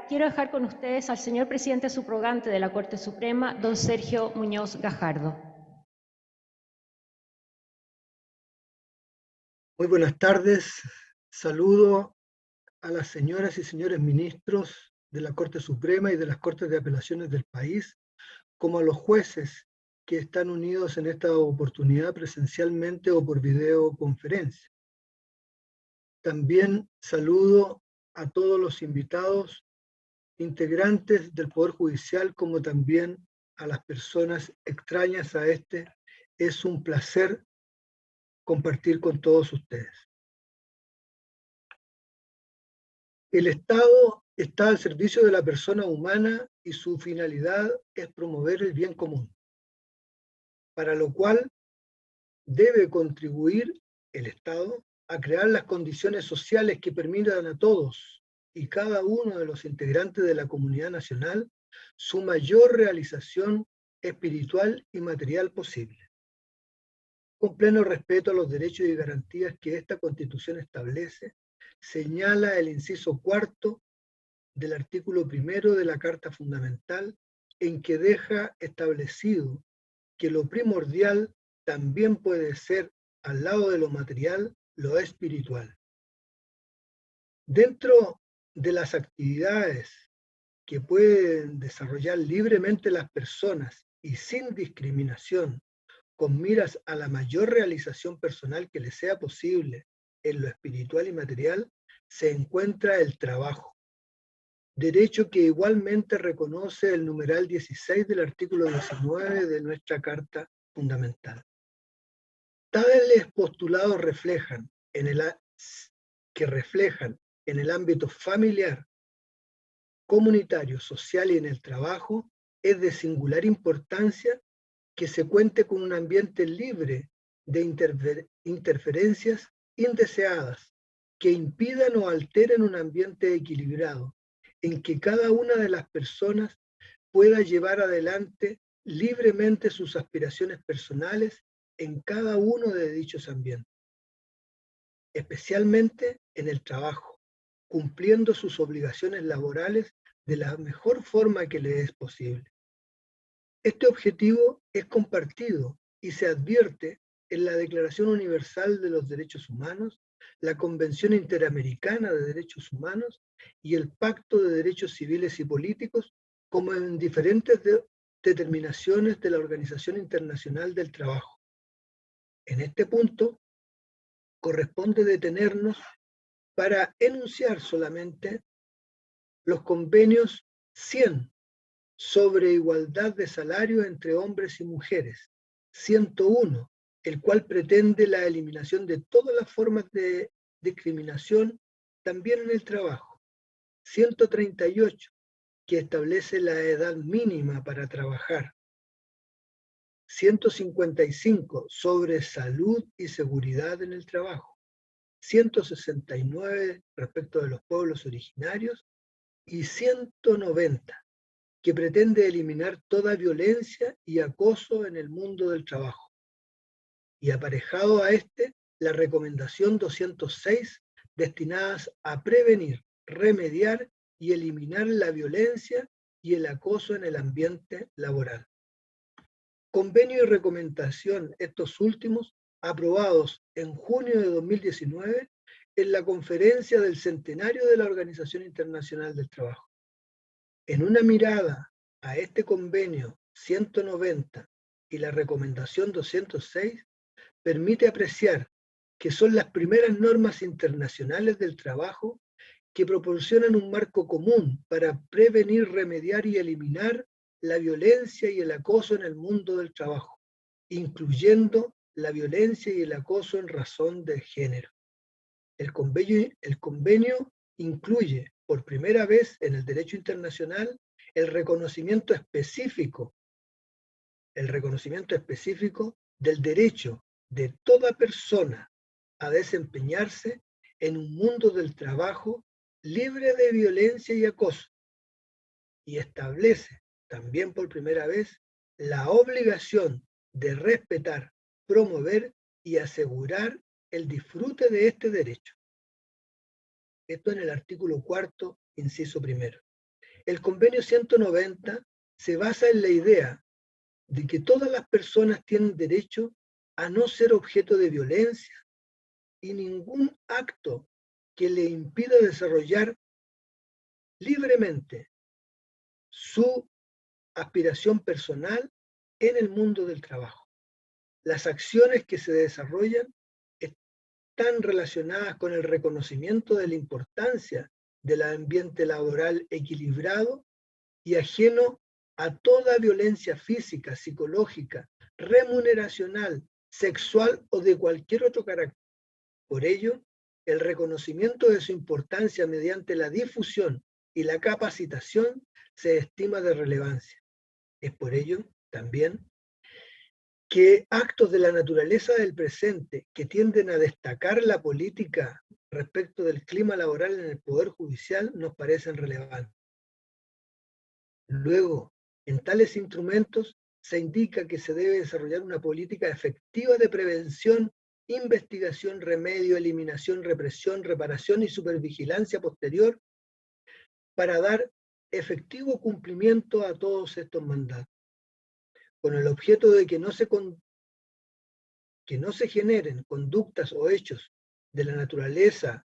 Quiero dejar con ustedes al señor presidente subrogante de la Corte Suprema, don Sergio Muñoz Gajardo. Muy buenas tardes. Saludo a las señoras y señores ministros de la Corte Suprema y de las Cortes de Apelaciones del país, como a los jueces que están unidos en esta oportunidad presencialmente o por videoconferencia. También saludo a todos los invitados, integrantes del Poder Judicial, como también a las personas extrañas a este. Es un placer compartir con todos ustedes. El Estado está al servicio de la persona humana y su finalidad es promover el bien común, para lo cual debe contribuir el Estado a crear las condiciones sociales que permitan a todos y cada uno de los integrantes de la comunidad nacional su mayor realización espiritual y material posible, con pleno respeto a los derechos y garantías que esta Constitución establece, señala el inciso cuarto del artículo primero de la Carta Fundamental, en que deja establecido que lo primordial también puede ser, al lado de lo material, lo espiritual. Dentro de las actividades que pueden desarrollar libremente las personas y sin discriminación, con miras a la mayor realización personal que les sea posible en lo espiritual y material, se encuentra el trabajo, derecho que igualmente reconoce el numeral 16 del artículo 19 de nuestra Carta Fundamental. Tales postulados reflejan en el ámbito familiar, comunitario, social y en el trabajo, es de singular importancia que se cuente con un ambiente libre de interferencias indeseadas que impidan o alteren un ambiente equilibrado, en que cada una de las personas pueda llevar adelante libremente sus aspiraciones personales en cada uno de dichos ambientes, especialmente en el trabajo, cumpliendo sus obligaciones laborales de la mejor forma que le es posible. Este objetivo es compartido y se advierte en la Declaración Universal de los Derechos Humanos, la Convención Interamericana de Derechos Humanos y el Pacto de Derechos Civiles y Políticos, como en diferentes determinaciones de la Organización Internacional del Trabajo. En este punto, corresponde detenernos para enunciar solamente los convenios 100 sobre igualdad de salario entre hombres y mujeres, 101, el cual pretende la eliminación de todas las formas de discriminación, también en el trabajo, 138, que establece la edad mínima para trabajar, 155 sobre salud y seguridad en el trabajo, 169 respecto de los pueblos originarios y 190 que pretende eliminar toda violencia y acoso en el mundo del trabajo. Y aparejado a este, la recomendación 206 destinadas a prevenir, remediar y eliminar la violencia y el acoso en el ambiente laboral. Convenio y recomendación, estos últimos, aprobados en junio de 2019 en la conferencia del centenario de la Organización Internacional del Trabajo. En una mirada a este convenio 190 y la recomendación 206, permite apreciar que son las primeras normas internacionales del trabajo que proporcionan un marco común para prevenir, remediar y eliminar la violencia y el acoso en el mundo del trabajo, incluyendo la violencia y el acoso en razón de género. El convenio incluye por primera vez en el derecho internacional el reconocimiento específico del derecho de toda persona a desempeñarse en un mundo del trabajo libre de violencia y acoso, y establece también por primera vez la obligación de respetar, promover y asegurar el disfrute de este derecho. Esto en el artículo 4, inciso primero. El convenio 190 se basa en la idea de que todas las personas tienen derecho a no ser objeto de violencia y ningún acto que le impida desarrollar libremente su aspiración personal en el mundo del trabajo. Las acciones que se desarrollan están relacionadas con el reconocimiento de la importancia del ambiente laboral equilibrado y ajeno a toda violencia física, psicológica, remuneracional, sexual o de cualquier otro carácter. Por ello, el reconocimiento de su importancia mediante la difusión y la capacitación se estima de relevancia. Es por ello también que actos de la naturaleza del presente que tienden a destacar la política respecto del clima laboral en el Poder Judicial nos parecen relevantes. Luego, en tales instrumentos se indica que se debe desarrollar una política efectiva de prevención, investigación, remedio, eliminación, represión, reparación y supervigilancia posterior para dar efectivo cumplimiento a todos estos mandatos, con el objeto de que no se generen conductas o hechos de la naturaleza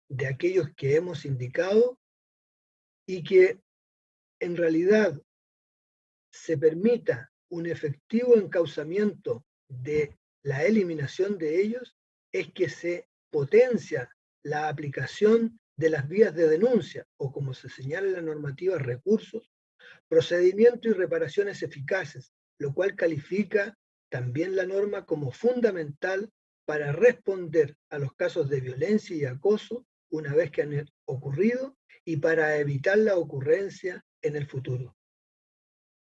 de aquellos que hemos indicado y que en realidad se permita un efectivo encauzamiento de la eliminación de ellos, es que se potencia la aplicación de las vías de denuncia, o como se señala en la normativa, recursos, procedimientos y reparaciones eficaces, lo cual califica también la norma como fundamental para responder a los casos de violencia y acoso una vez que han ocurrido y para evitar la ocurrencia en el futuro.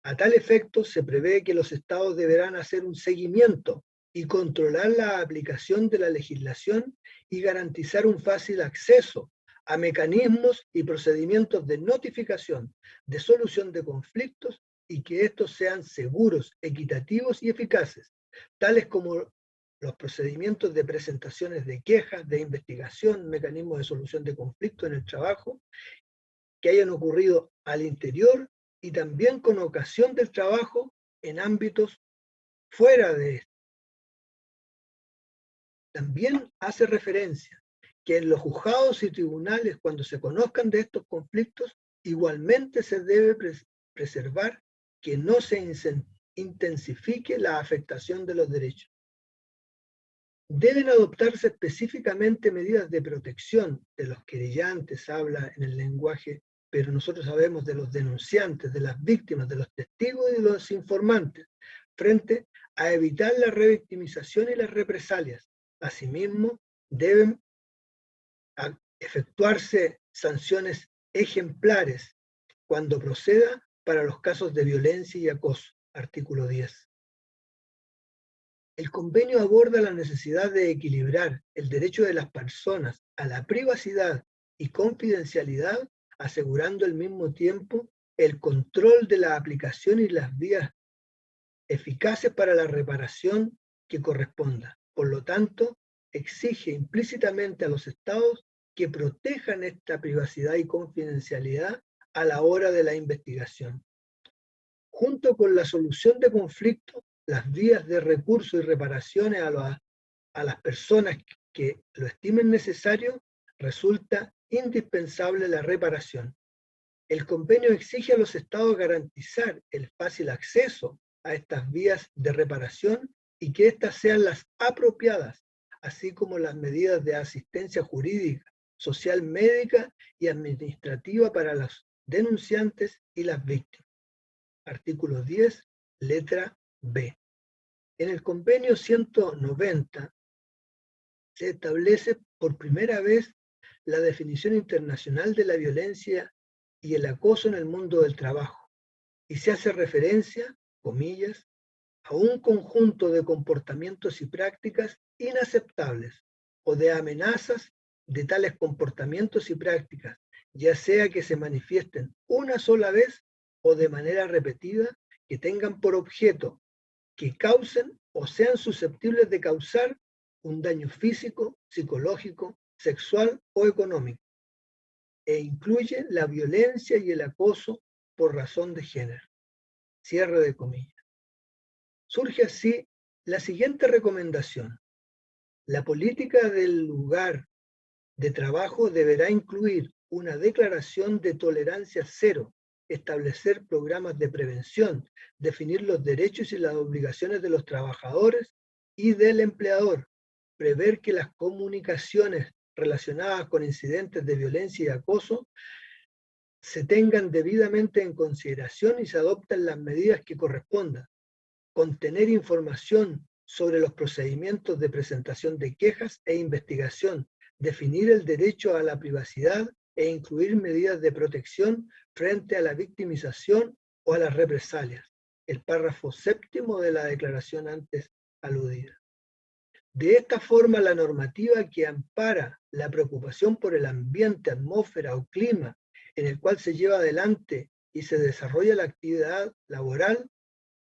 A tal efecto, se prevé que los estados deberán hacer un seguimiento y controlar la aplicación de la legislación y garantizar un fácil acceso a mecanismos y procedimientos de notificación, de solución de conflictos y que estos sean seguros, equitativos y eficaces, tales como los procedimientos de presentaciones de quejas, de investigación, mecanismos de solución de conflictos en el trabajo, que hayan ocurrido al interior y también con ocasión del trabajo en ámbitos fuera de esto. También hace referencia que en los juzgados y tribunales, cuando se conozcan de estos conflictos, igualmente se debe preservar que no se intensifique la afectación de los derechos. Deben adoptarse específicamente medidas de protección de los querellantes, habla en el lenguaje, pero nosotros sabemos de los denunciantes, de las víctimas, de los testigos y de los informantes, frente a evitar la revictimización y las represalias. Asimismo, deben efectuarse sanciones ejemplares cuando proceda para los casos de violencia y acoso, artículo 10. El convenio aborda la necesidad de equilibrar el derecho de las personas a la privacidad y confidencialidad, asegurando al mismo tiempo el control de la aplicación y las vías eficaces para la reparación que corresponda. Por lo tanto, exige implícitamente a los estados que protejan esta privacidad y confidencialidad a la hora de la investigación. Junto con la solución de conflictos, las vías de recurso y reparaciones a las personas que lo estimen necesario, resulta indispensable la reparación. El convenio exige a los estados garantizar el fácil acceso a estas vías de reparación y que éstas sean las apropiadas, así como las medidas de asistencia jurídica, social, médica y administrativa para los denunciantes y las víctimas. Artículo 10, letra B. En el convenio 190 se establece por primera vez la definición internacional de la violencia y el acoso en el mundo del trabajo, y se hace referencia, comillas, a un conjunto de comportamientos y prácticas inaceptables o de amenazas de tales comportamientos y prácticas, ya sea que se manifiesten una sola vez o de manera repetida, que tengan por objeto que causen o sean susceptibles de causar un daño físico, psicológico, sexual o económico, e incluye la violencia y el acoso por razón de género. Cierre de comillas. Surge así la siguiente recomendación. La política del lugar de trabajo deberá incluir una declaración de tolerancia cero, establecer programas de prevención, definir los derechos y las obligaciones de los trabajadores y del empleador, prever que las comunicaciones relacionadas con incidentes de violencia y acoso se tengan debidamente en consideración y se adopten las medidas que correspondan, contener información sobre los procedimientos de presentación de quejas e investigación, definir el derecho a la privacidad e incluir medidas de protección frente a la victimización o a las represalias. El párrafo 7º de la declaración antes aludida. De esta forma, la normativa que ampara la preocupación por el ambiente, atmósfera o clima en el cual se lleva adelante y se desarrolla la actividad laboral,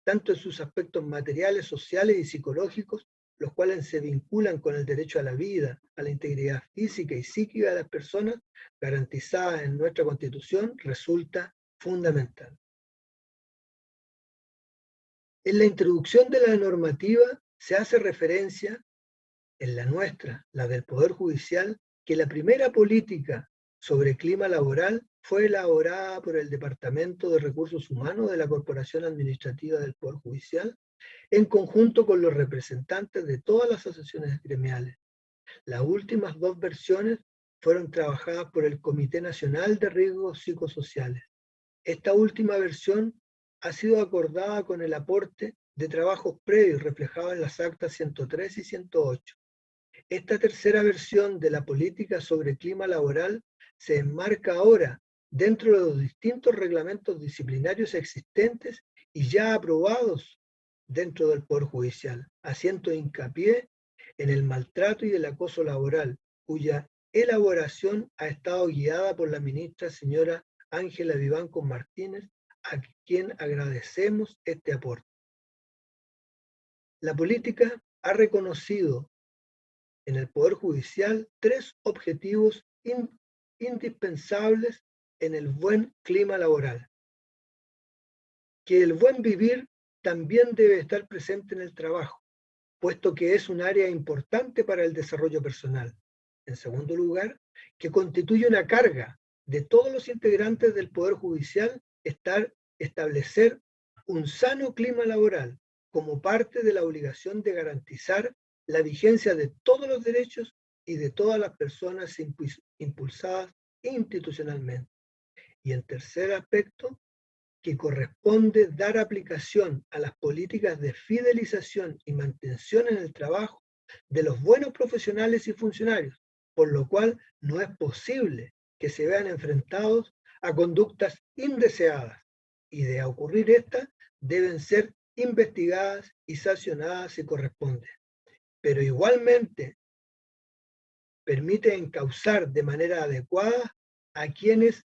tanto en sus aspectos materiales, sociales y psicológicos, los cuales se vinculan con el derecho a la vida, a la integridad física y psíquica de las personas, garantizadas en nuestra Constitución, resulta fundamental. En la introducción de la normativa se hace referencia, en la nuestra, la del Poder Judicial, que la primera política sobre clima laboral fue elaborada por el Departamento de Recursos Humanos de la Corporación Administrativa del Poder Judicial, en conjunto con los representantes de todas las asociaciones gremiales. Las últimas dos versiones fueron trabajadas por el Comité Nacional de Riesgos Psicosociales. Esta última versión ha sido acordada con el aporte de trabajos previos reflejados en las actas 103 y 108. Esta tercera versión de la política sobre clima laboral se enmarca ahora dentro de los distintos reglamentos disciplinarios existentes y ya aprobados dentro del Poder Judicial, haciendo hincapié en el maltrato y el acoso laboral, cuya elaboración ha estado guiada por la ministra señora Ángela Vivanco Martínez, a quien agradecemos este aporte. La política ha reconocido en el Poder Judicial 3 objetivos indispensables en el buen clima laboral. Que el buen vivir también debe estar presente en el trabajo, puesto que es un área importante para el desarrollo personal. En segundo lugar, que constituye una carga de todos los integrantes del Poder Judicial establecer un sano clima laboral como parte de la obligación de garantizar la vigencia de todos los derechos y de todas las personas impulsadas institucionalmente. Y en tercer aspecto, que corresponde dar aplicación a las políticas de fidelización y mantención en el trabajo de los buenos profesionales y funcionarios, por lo cual no es posible que se vean enfrentados a conductas indeseadas, y de ocurrir estas, deben ser investigadas y sancionadas si corresponde. Pero igualmente permite encauzar de manera adecuada a quienes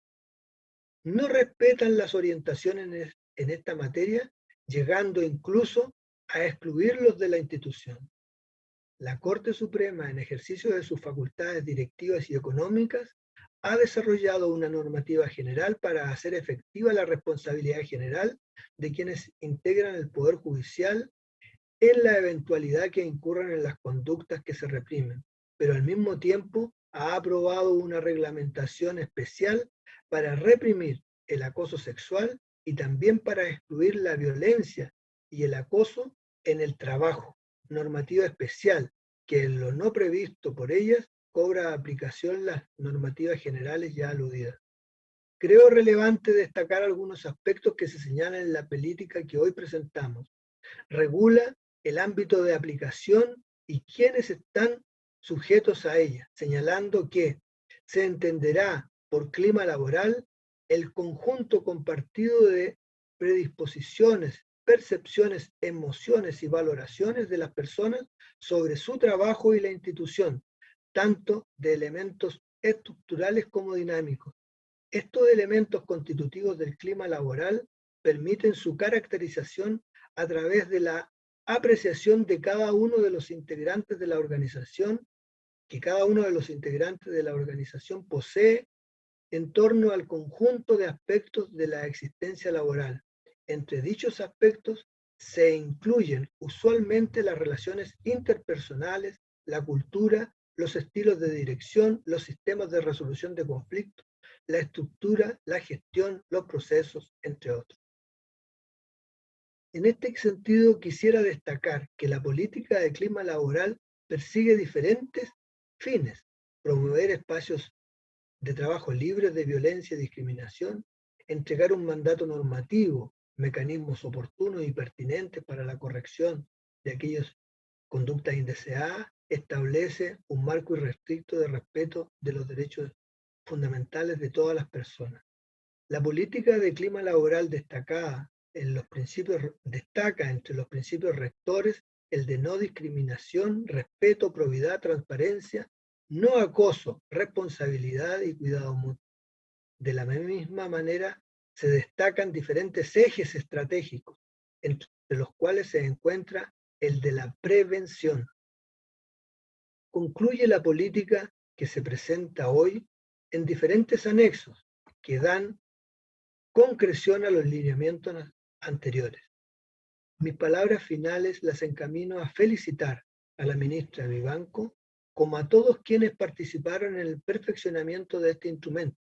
no respetan las orientaciones en esta materia, llegando incluso a excluirlos de la institución. La Corte Suprema, en ejercicio de sus facultades directivas y económicas, ha desarrollado una normativa general para hacer efectiva la responsabilidad general de quienes integran el Poder Judicial en la eventualidad que incurran en las conductas que se reprimen, pero al mismo tiempo ha aprobado una reglamentación especial para reprimir el acoso sexual y también para excluir la violencia y el acoso en el trabajo, normativa especial que en lo no previsto por ellas cobra aplicación las normativas generales ya aludidas. Creo relevante destacar algunos aspectos que se señalan en la política que hoy presentamos. Regula el ámbito de aplicación y quienes están sujetos a ella, señalando que se entenderá por clima laboral el conjunto compartido de predisposiciones, percepciones, emociones y valoraciones de las personas sobre su trabajo y la institución, tanto de elementos estructurales como dinámicos. Estos elementos constitutivos del clima laboral permiten su caracterización a través de la apreciación de cada uno de los integrantes de la organización, que cada uno de los integrantes de la organización posee en torno al conjunto de aspectos de la existencia laboral. Entre dichos aspectos se incluyen usualmente las relaciones interpersonales, la cultura, los estilos de dirección, los sistemas de resolución de conflictos, la estructura, la gestión, los procesos, entre otros. En este sentido, quisiera destacar que la política de clima laboral persigue diferentes fines: promover espacios de trabajo libres de violencia y discriminación, entregar un mandato normativo, mecanismos oportunos y pertinentes para la corrección de aquellas conductas indeseadas, establece un marco irrestricto de respeto de los derechos fundamentales de todas las personas. La política de clima laboral destaca entre los principios rectores el de no discriminación, respeto, probidad, transparencia, no acoso, responsabilidad y cuidado mutuo. De la misma manera, se destacan diferentes ejes estratégicos, entre los cuales se encuentra el de la prevención. Concluye la política que se presenta hoy en diferentes anexos que dan concreción a los lineamientos anteriores. Mis palabras finales las encamino a felicitar a la ministra Vivanco, como a todos quienes participaron en el perfeccionamiento de este instrumento,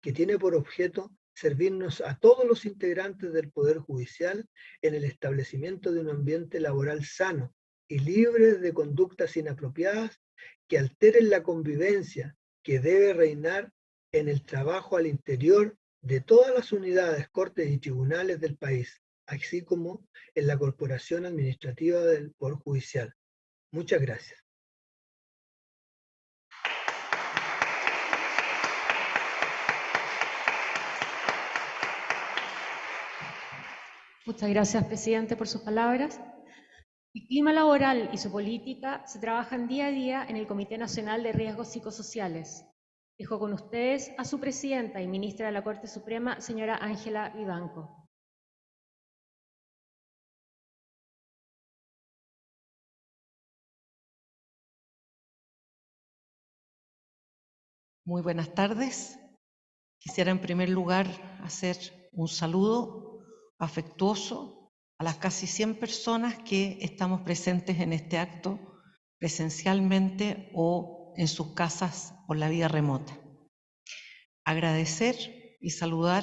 que tiene por objeto servirnos a todos los integrantes del Poder Judicial en el establecimiento de un ambiente laboral sano y libre de conductas inapropiadas que alteren la convivencia que debe reinar en el trabajo al interior de todas las unidades, cortes y tribunales del país, así como en la Corporación Administrativa del Poder Judicial. Muchas gracias. Muchas gracias, presidente, por sus palabras. El clima laboral y su política se trabajan día a día en el Comité Nacional de Riesgos Psicosociales. Dejo con ustedes a su presidenta y ministra de la Corte Suprema, señora Ángela Vivanco. Muy buenas tardes. Quisiera en primer lugar hacer un saludo afectuoso a las casi 100 personas que estamos presentes en este acto presencialmente o en sus casas por la vía remota. Agradecer y saludar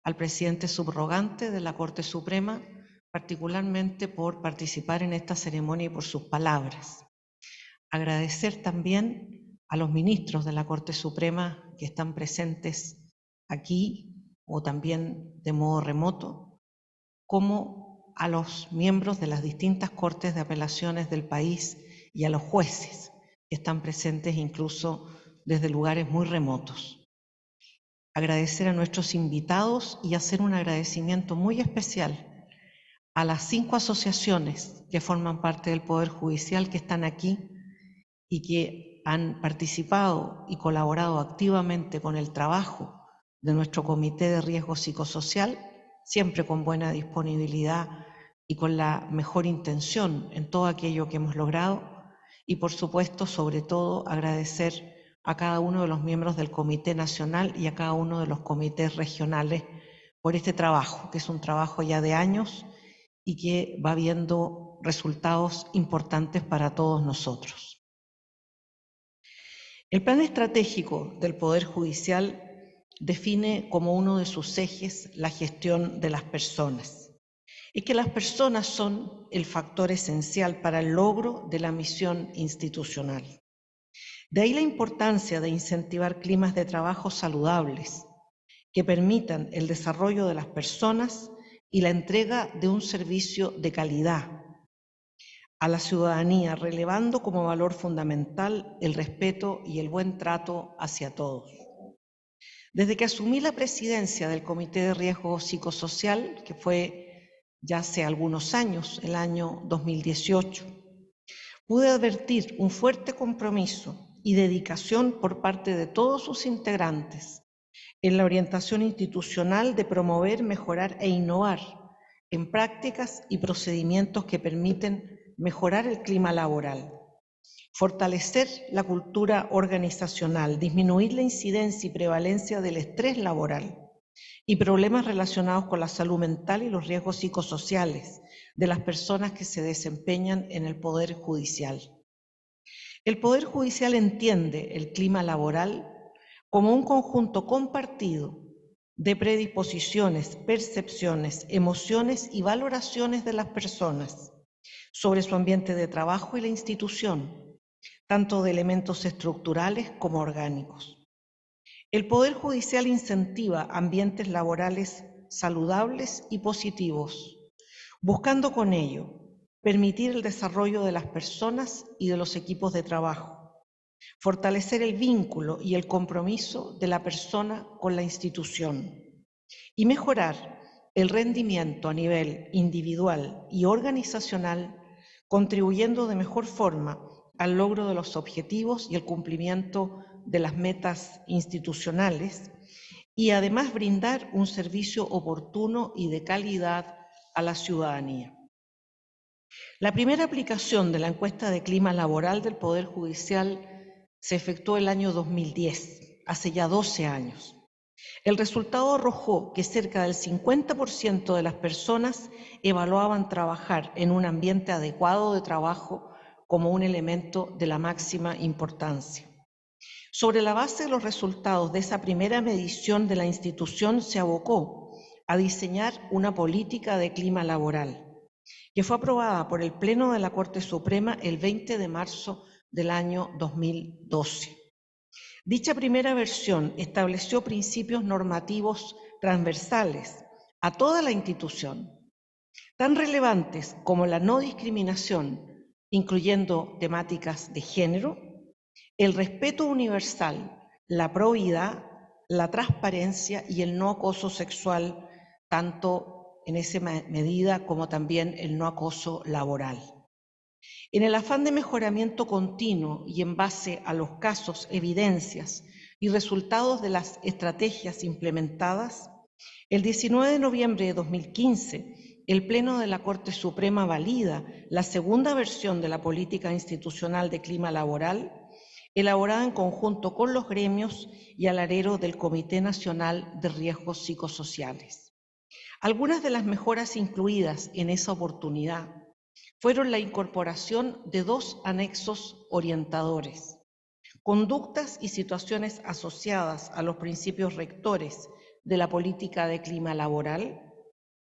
al presidente subrogante de la Corte Suprema, particularmente por participar en esta ceremonia y por sus palabras. Agradecer también a los ministros de la Corte Suprema que están presentes aquí o también de modo remoto, como a los miembros de las distintas cortes de apelaciones del país y a los jueces que están presentes incluso desde lugares muy remotos. Agradecer a nuestros invitados y hacer un agradecimiento muy especial a las 5 asociaciones que forman parte del Poder Judicial que están aquí y que han participado y colaborado activamente con el trabajo de nuestro Comité de Riesgo Psicosocial, siempre con buena disponibilidad y con la mejor intención en todo aquello que hemos logrado. Y por supuesto, sobre todo, agradecer a cada uno de los miembros del Comité Nacional y a cada uno de los comités regionales por este trabajo, que es un trabajo ya de años y que va viendo resultados importantes para todos nosotros. El plan estratégico del Poder Judicial define como uno de sus ejes la gestión de las personas. Es que las personas son el factor esencial para el logro de la misión institucional. De ahí la importancia de incentivar climas de trabajo saludables que permitan el desarrollo de las personas y la entrega de un servicio de calidad a la ciudadanía, relevando como valor fundamental el respeto y el buen trato hacia todos. Desde que asumí la presidencia del Comité de Riesgo Psicosocial, que fue ya hace algunos años, el año 2018, pude advertir un fuerte compromiso y dedicación por parte de todos sus integrantes en la orientación institucional de promover, mejorar e innovar en prácticas y procedimientos que permiten mejorar el clima laboral, fortalecer la cultura organizacional, disminuir la incidencia y prevalencia del estrés laboral y problemas relacionados con la salud mental y los riesgos psicosociales de las personas que se desempeñan en el Poder Judicial. El Poder Judicial entiende el clima laboral como un conjunto compartido de predisposiciones, percepciones, emociones y valoraciones de las personas sobre su ambiente de trabajo y la institución, tanto de elementos estructurales como orgánicos. El Poder Judicial incentiva ambientes laborales saludables y positivos, buscando con ello permitir el desarrollo de las personas y de los equipos de trabajo, fortalecer el vínculo y el compromiso de la persona con la institución y mejorar el rendimiento a nivel individual y organizacional, contribuyendo de mejor forma al logro de los objetivos y el cumplimiento de las metas institucionales y además brindar un servicio oportuno y de calidad a la ciudadanía. La primera aplicación de la encuesta de clima laboral del Poder Judicial se efectuó el año 2010, hace ya 12 años. El resultado arrojó que cerca del 50% de las personas evaluaban trabajar en un ambiente adecuado de trabajo como un elemento de la máxima importancia. Sobre la base de los resultados de esa primera medición de la institución se abocó a diseñar una política de clima laboral, que fue aprobada por el Pleno de la Corte Suprema el 20 de marzo del año 2012. Dicha primera versión estableció principios normativos transversales a toda la institución, tan relevantes como la no discriminación, incluyendo temáticas de género, el respeto universal, la probidad, la transparencia y el no acoso sexual, tanto en esa medida como también el no acoso laboral. En el afán de mejoramiento continuo y en base a los casos, evidencias y resultados de las estrategias implementadas, el 19 de noviembre de 2015, el Pleno de la Corte Suprema valida la segunda versión de la política institucional de clima laboral, elaborada en conjunto con los gremios y al alero del Comité Nacional de Riesgos Psicosociales. Algunas de las mejoras incluidas en esa oportunidad fueron la incorporación de 2 anexos orientadores, conductas y situaciones asociadas a los principios rectores de la política de clima laboral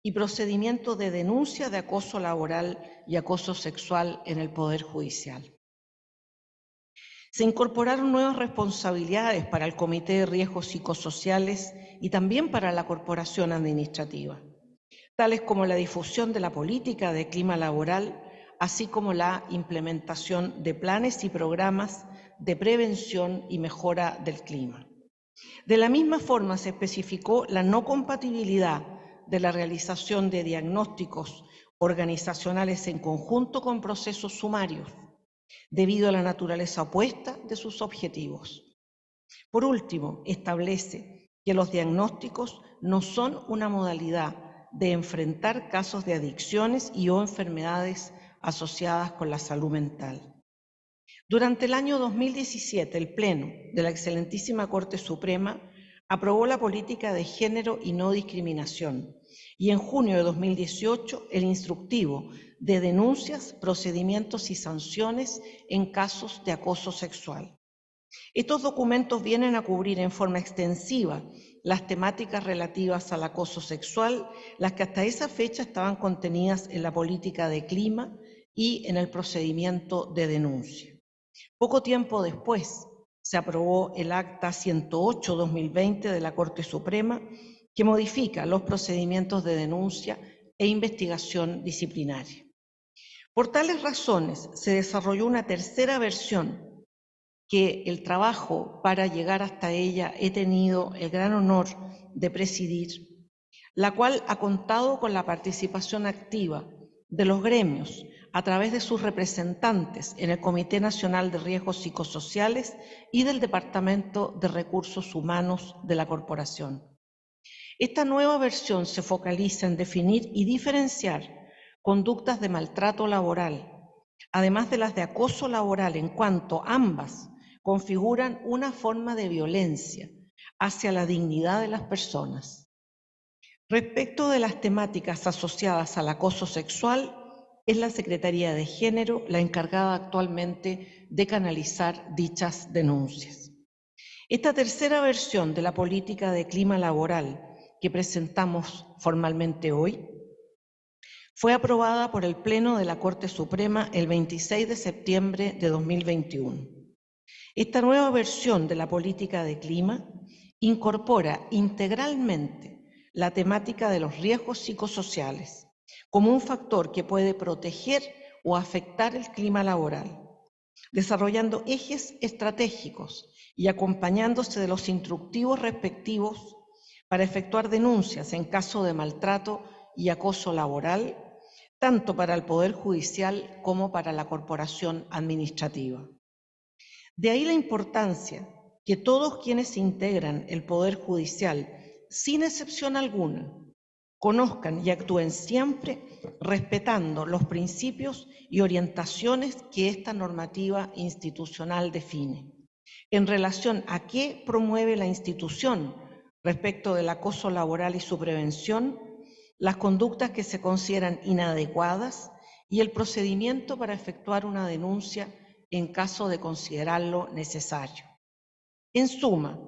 y procedimientos de denuncia de acoso laboral y acoso sexual en el Poder Judicial. Se incorporaron nuevas responsabilidades para el Comité de Riesgos Psicosociales y también para la Corporación Administrativa, tales como la difusión de la política de clima laboral, así como la implementación de planes y programas de prevención y mejora del clima. De la misma forma, se especificó la no compatibilidad de la realización de diagnósticos organizacionales en conjunto con procesos sumarios, debido a la naturaleza opuesta de sus objetivos. Por último, establece que los diagnósticos no son una modalidad de enfrentar casos de adicciones y o enfermedades asociadas con la salud mental. Durante el año 2017, el Pleno de la excelentísima Corte Suprema aprobó la política de género y no discriminación y en junio de 2018 el instructivo de denuncias, procedimientos y sanciones en casos de acoso sexual. Estos documentos vienen a cubrir en forma extensiva las temáticas relativas al acoso sexual, las que hasta esa fecha estaban contenidas en la política de clima y en el procedimiento de denuncia. Poco tiempo después se aprobó el Acta 108/2020 de la Corte Suprema, que modifica los procedimientos de denuncia e investigación disciplinaria. Por tales razones, se desarrolló una tercera versión que el trabajo para llegar hasta ella he tenido el gran honor de presidir, la cual ha contado con la participación activa de los gremios a través de sus representantes en el Comité Nacional de Riesgos Psicosociales y del Departamento de Recursos Humanos de la Corporación. Esta nueva versión se focaliza en definir y diferenciar conductas de maltrato laboral, además de las de acoso laboral, en cuanto ambas configuran una forma de violencia hacia la dignidad de las personas. Respecto de las temáticas asociadas al acoso sexual, es la Secretaría de Género la encargada actualmente de canalizar dichas denuncias. Esta tercera versión de la política de clima laboral que presentamos formalmente hoy fue aprobada por el Pleno de la Corte Suprema el 26 de septiembre de 2021. Esta nueva versión de la política de clima incorpora integralmente la temática de los riesgos psicosociales como un factor que puede proteger o afectar el clima laboral, desarrollando ejes estratégicos y acompañándose de los instructivos respectivos para efectuar denuncias en caso de maltrato y acoso laboral, tanto para el Poder Judicial como para la Corporación Administrativa. De ahí la importancia que todos quienes integran el Poder Judicial, sin excepción alguna, conozcan y actúen siempre respetando los principios y orientaciones que esta normativa institucional define, en relación a qué promueve la institución respecto del acoso laboral y su prevención, las conductas que se consideran inadecuadas y el procedimiento para efectuar una denuncia en caso de considerarlo necesario. En suma,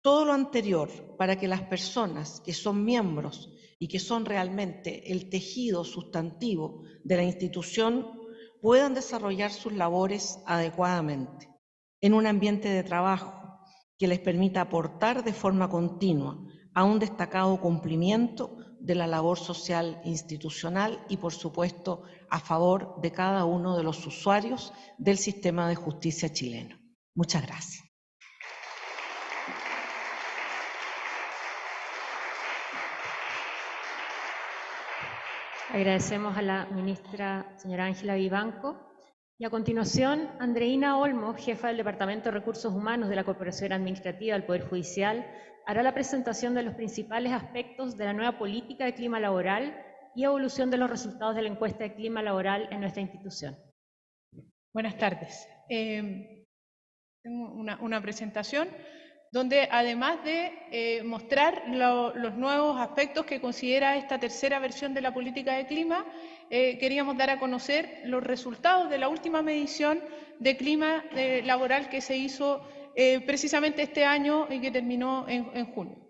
todo lo anterior para que las personas que son miembros y que son realmente el tejido sustantivo de la institución puedan desarrollar sus labores adecuadamente, en un ambiente de trabajo que les permita aportar de forma continua a un destacado cumplimiento de la labor social institucional y, por supuesto, a favor de cada uno de los usuarios del sistema de justicia chileno. Muchas gracias. Agradecemos a la ministra señora Ángela Vivanco. Y a continuación, Andreina Olmo, jefa del Departamento de Recursos Humanos de la Corporación Administrativa del Poder Judicial, hará la presentación de los principales aspectos de la nueva política de clima laboral y evolución de los resultados de la encuesta de clima laboral en nuestra institución. Buenas tardes. Tengo una presentación donde, además de mostrar los nuevos aspectos que considera esta tercera versión de la política de clima, queríamos dar a conocer los resultados de la última medición de clima laboral que se hizo precisamente este año y que terminó en junio.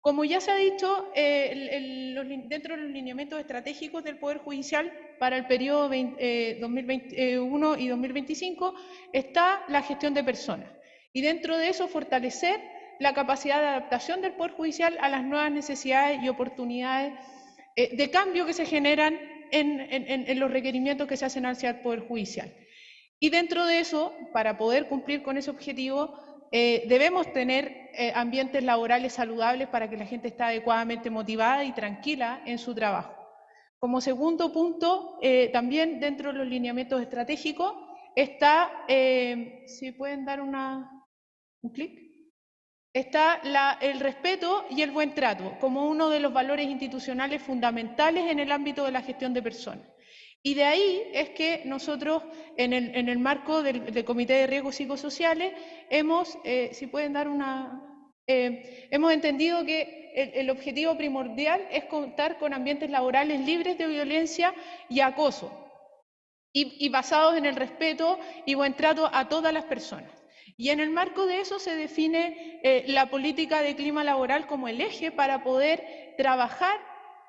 Como ya se ha dicho, dentro de los lineamientos estratégicos del Poder Judicial para el periodo 2021 y 2025 está la gestión de personas. Y dentro de eso fortalecer la capacidad de adaptación del Poder Judicial a las nuevas necesidades y oportunidades de cambio que se generan en los requerimientos que se hacen hacia el Poder Judicial. Y dentro de eso, para poder cumplir con ese objetivo, debemos tener ambientes laborales saludables para que la gente esté adecuadamente motivada y tranquila en su trabajo. Como segundo punto, también dentro de los lineamientos estratégicos está, si pueden dar un clic, está el respeto y el buen trato como uno de los valores institucionales fundamentales en el ámbito de la gestión de personas. Y de ahí es que nosotros, en el marco del Comité de Riesgos Psicosociales, hemos entendido que el objetivo primordial es contar con ambientes laborales libres de violencia y acoso y basados en el respeto y buen trato a todas las personas. Y en el marco de eso se define la política de clima laboral como el eje para poder trabajar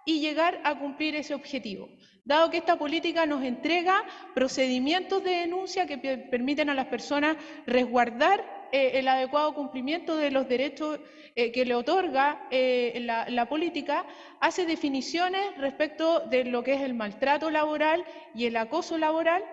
y llegar a cumplir ese objetivo. Dado que esta política nos entrega procedimientos de denuncia que permiten a las personas resguardar el adecuado cumplimiento de los derechos que le otorga la política, hace definiciones respecto de lo que es el maltrato laboral y el acoso laboral,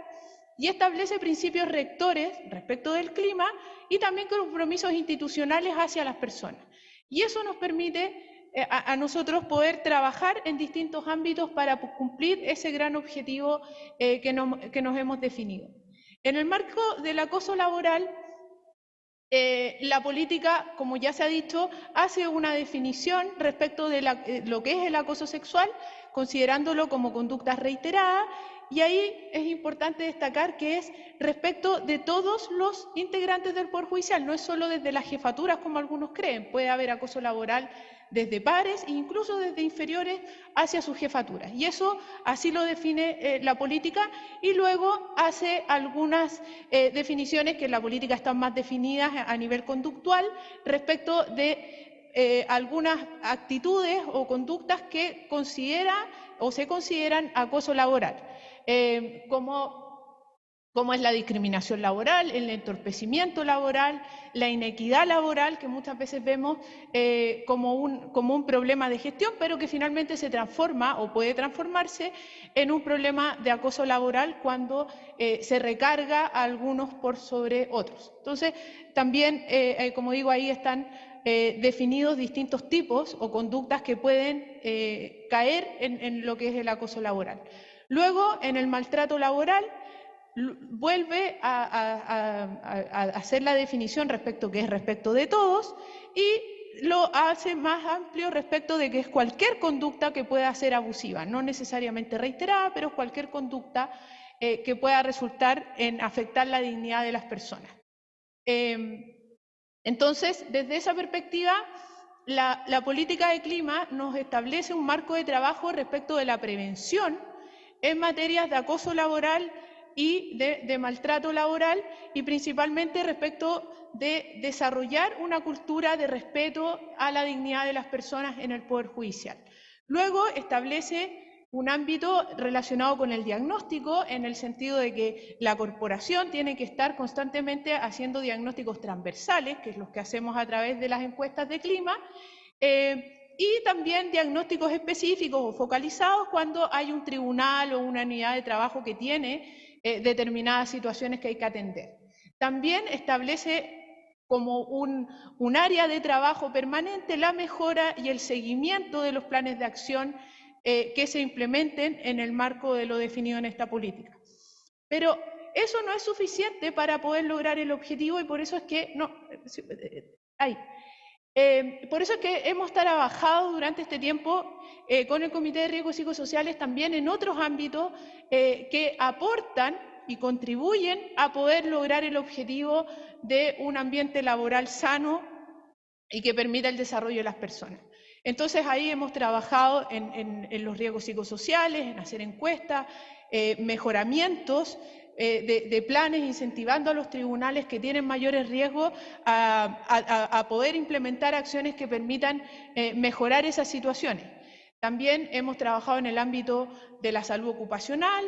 y establece principios rectores respecto del clima y también compromisos institucionales hacia las personas. Y eso nos permite a nosotros poder trabajar en distintos ámbitos para cumplir ese gran objetivo que nos hemos definido. En el marco del acoso laboral, la política, como ya se ha dicho, hace una definición respecto de lo que es el acoso sexual, considerándolo como conductas reiteradas y ahí es importante destacar que es respecto de todos los integrantes del Poder Judicial, no es solo desde las jefaturas como algunos creen, puede haber acoso laboral desde pares e incluso desde inferiores hacia sus jefaturas. Y eso así lo define la política, y luego hace algunas definiciones que en la política están más definidas a nivel conductual respecto de algunas actitudes o conductas que considera o se consideran acoso laboral, como es la discriminación laboral, el entorpecimiento laboral, la inequidad laboral, que muchas veces vemos como un problema de gestión, pero que finalmente se transforma o puede transformarse en un problema de acoso laboral cuando se recarga a algunos por sobre otros. Entonces, también, como digo, ahí están definidos distintos tipos o conductas que pueden caer en lo que es el acoso laboral. Luego, en el maltrato laboral, vuelve a hacer la definición respecto que es respecto de todos, y lo hace más amplio respecto de que es cualquier conducta que pueda ser abusiva, no necesariamente reiterada, pero cualquier conducta que pueda resultar en afectar la dignidad de las personas. Entonces, desde esa perspectiva, la política de clima nos establece un marco de trabajo respecto de la prevención en materias de acoso laboral y de maltrato laboral, y principalmente respecto de desarrollar una cultura de respeto a la dignidad de las personas en el Poder Judicial. Luego establece un ámbito relacionado con el diagnóstico, en el sentido de que la corporación tiene que estar constantemente haciendo diagnósticos transversales, que es lo que hacemos a través de las encuestas de clima, y también diagnósticos específicos o focalizados cuando hay un tribunal o una unidad de trabajo que tiene determinadas situaciones que hay que atender. También establece como un área de trabajo permanente la mejora y el seguimiento de los planes de acción que se implementen en el marco de lo definido en esta política. Pero eso no es suficiente para poder lograr el objetivo, y por eso es que por eso es que hemos trabajado durante este tiempo con el Comité de Riesgos Psicosociales también en otros ámbitos que aportan y contribuyen a poder lograr el objetivo de un ambiente laboral sano y que permita el desarrollo de las personas. Entonces ahí hemos trabajado en los riesgos psicosociales, en hacer encuestas, mejoramientos de planes, incentivando a los tribunales que tienen mayores riesgos a poder implementar acciones que permitan mejorar esas situaciones. También hemos trabajado en el ámbito de la salud ocupacional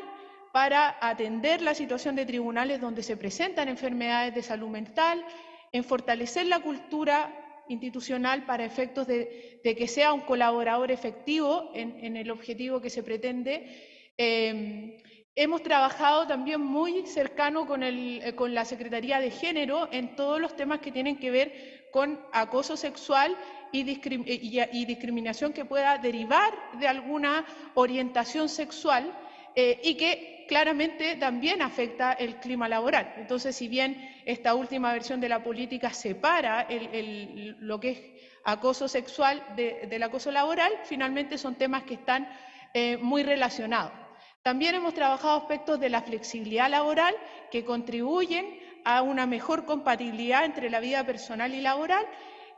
para atender la situación de tribunales donde se presentan enfermedades de salud mental, en fortalecer la cultura institucional para efectos de que sea un colaborador efectivo en el objetivo que se pretende. Hemos trabajado también muy cercano con la Secretaría de Género en todos los temas que tienen que ver con acoso sexual y discriminación que pueda derivar de alguna orientación sexual y que claramente también afecta el clima laboral. Entonces, si bien esta última versión de la política separa lo que es acoso sexual del acoso laboral, finalmente son temas que están muy relacionados. También hemos trabajado aspectos de la flexibilidad laboral que contribuyen a una mejor compatibilidad entre la vida personal y laboral,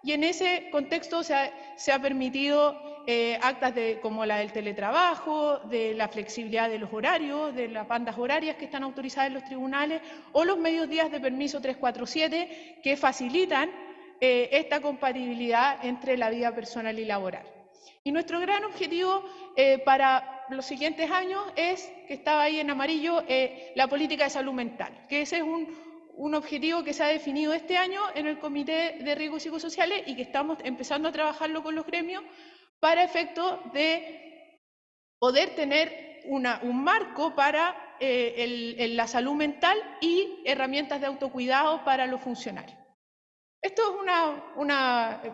y en ese contexto se ha permitido actas como la del teletrabajo, de la flexibilidad de los horarios, de las bandas horarias que están autorizadas en los tribunales, o los medios días de permiso 347 que facilitan esta compatibilidad entre la vida personal y laboral. Y nuestro gran objetivo para los siguientes años es, que estaba ahí en amarillo, la política de salud mental, que ese es un objetivo que se ha definido este año en el Comité de Riesgos Psicosociales y que estamos empezando a trabajarlo con los gremios para efecto de poder tener un marco para la salud mental y herramientas de autocuidado para los funcionarios. Esto es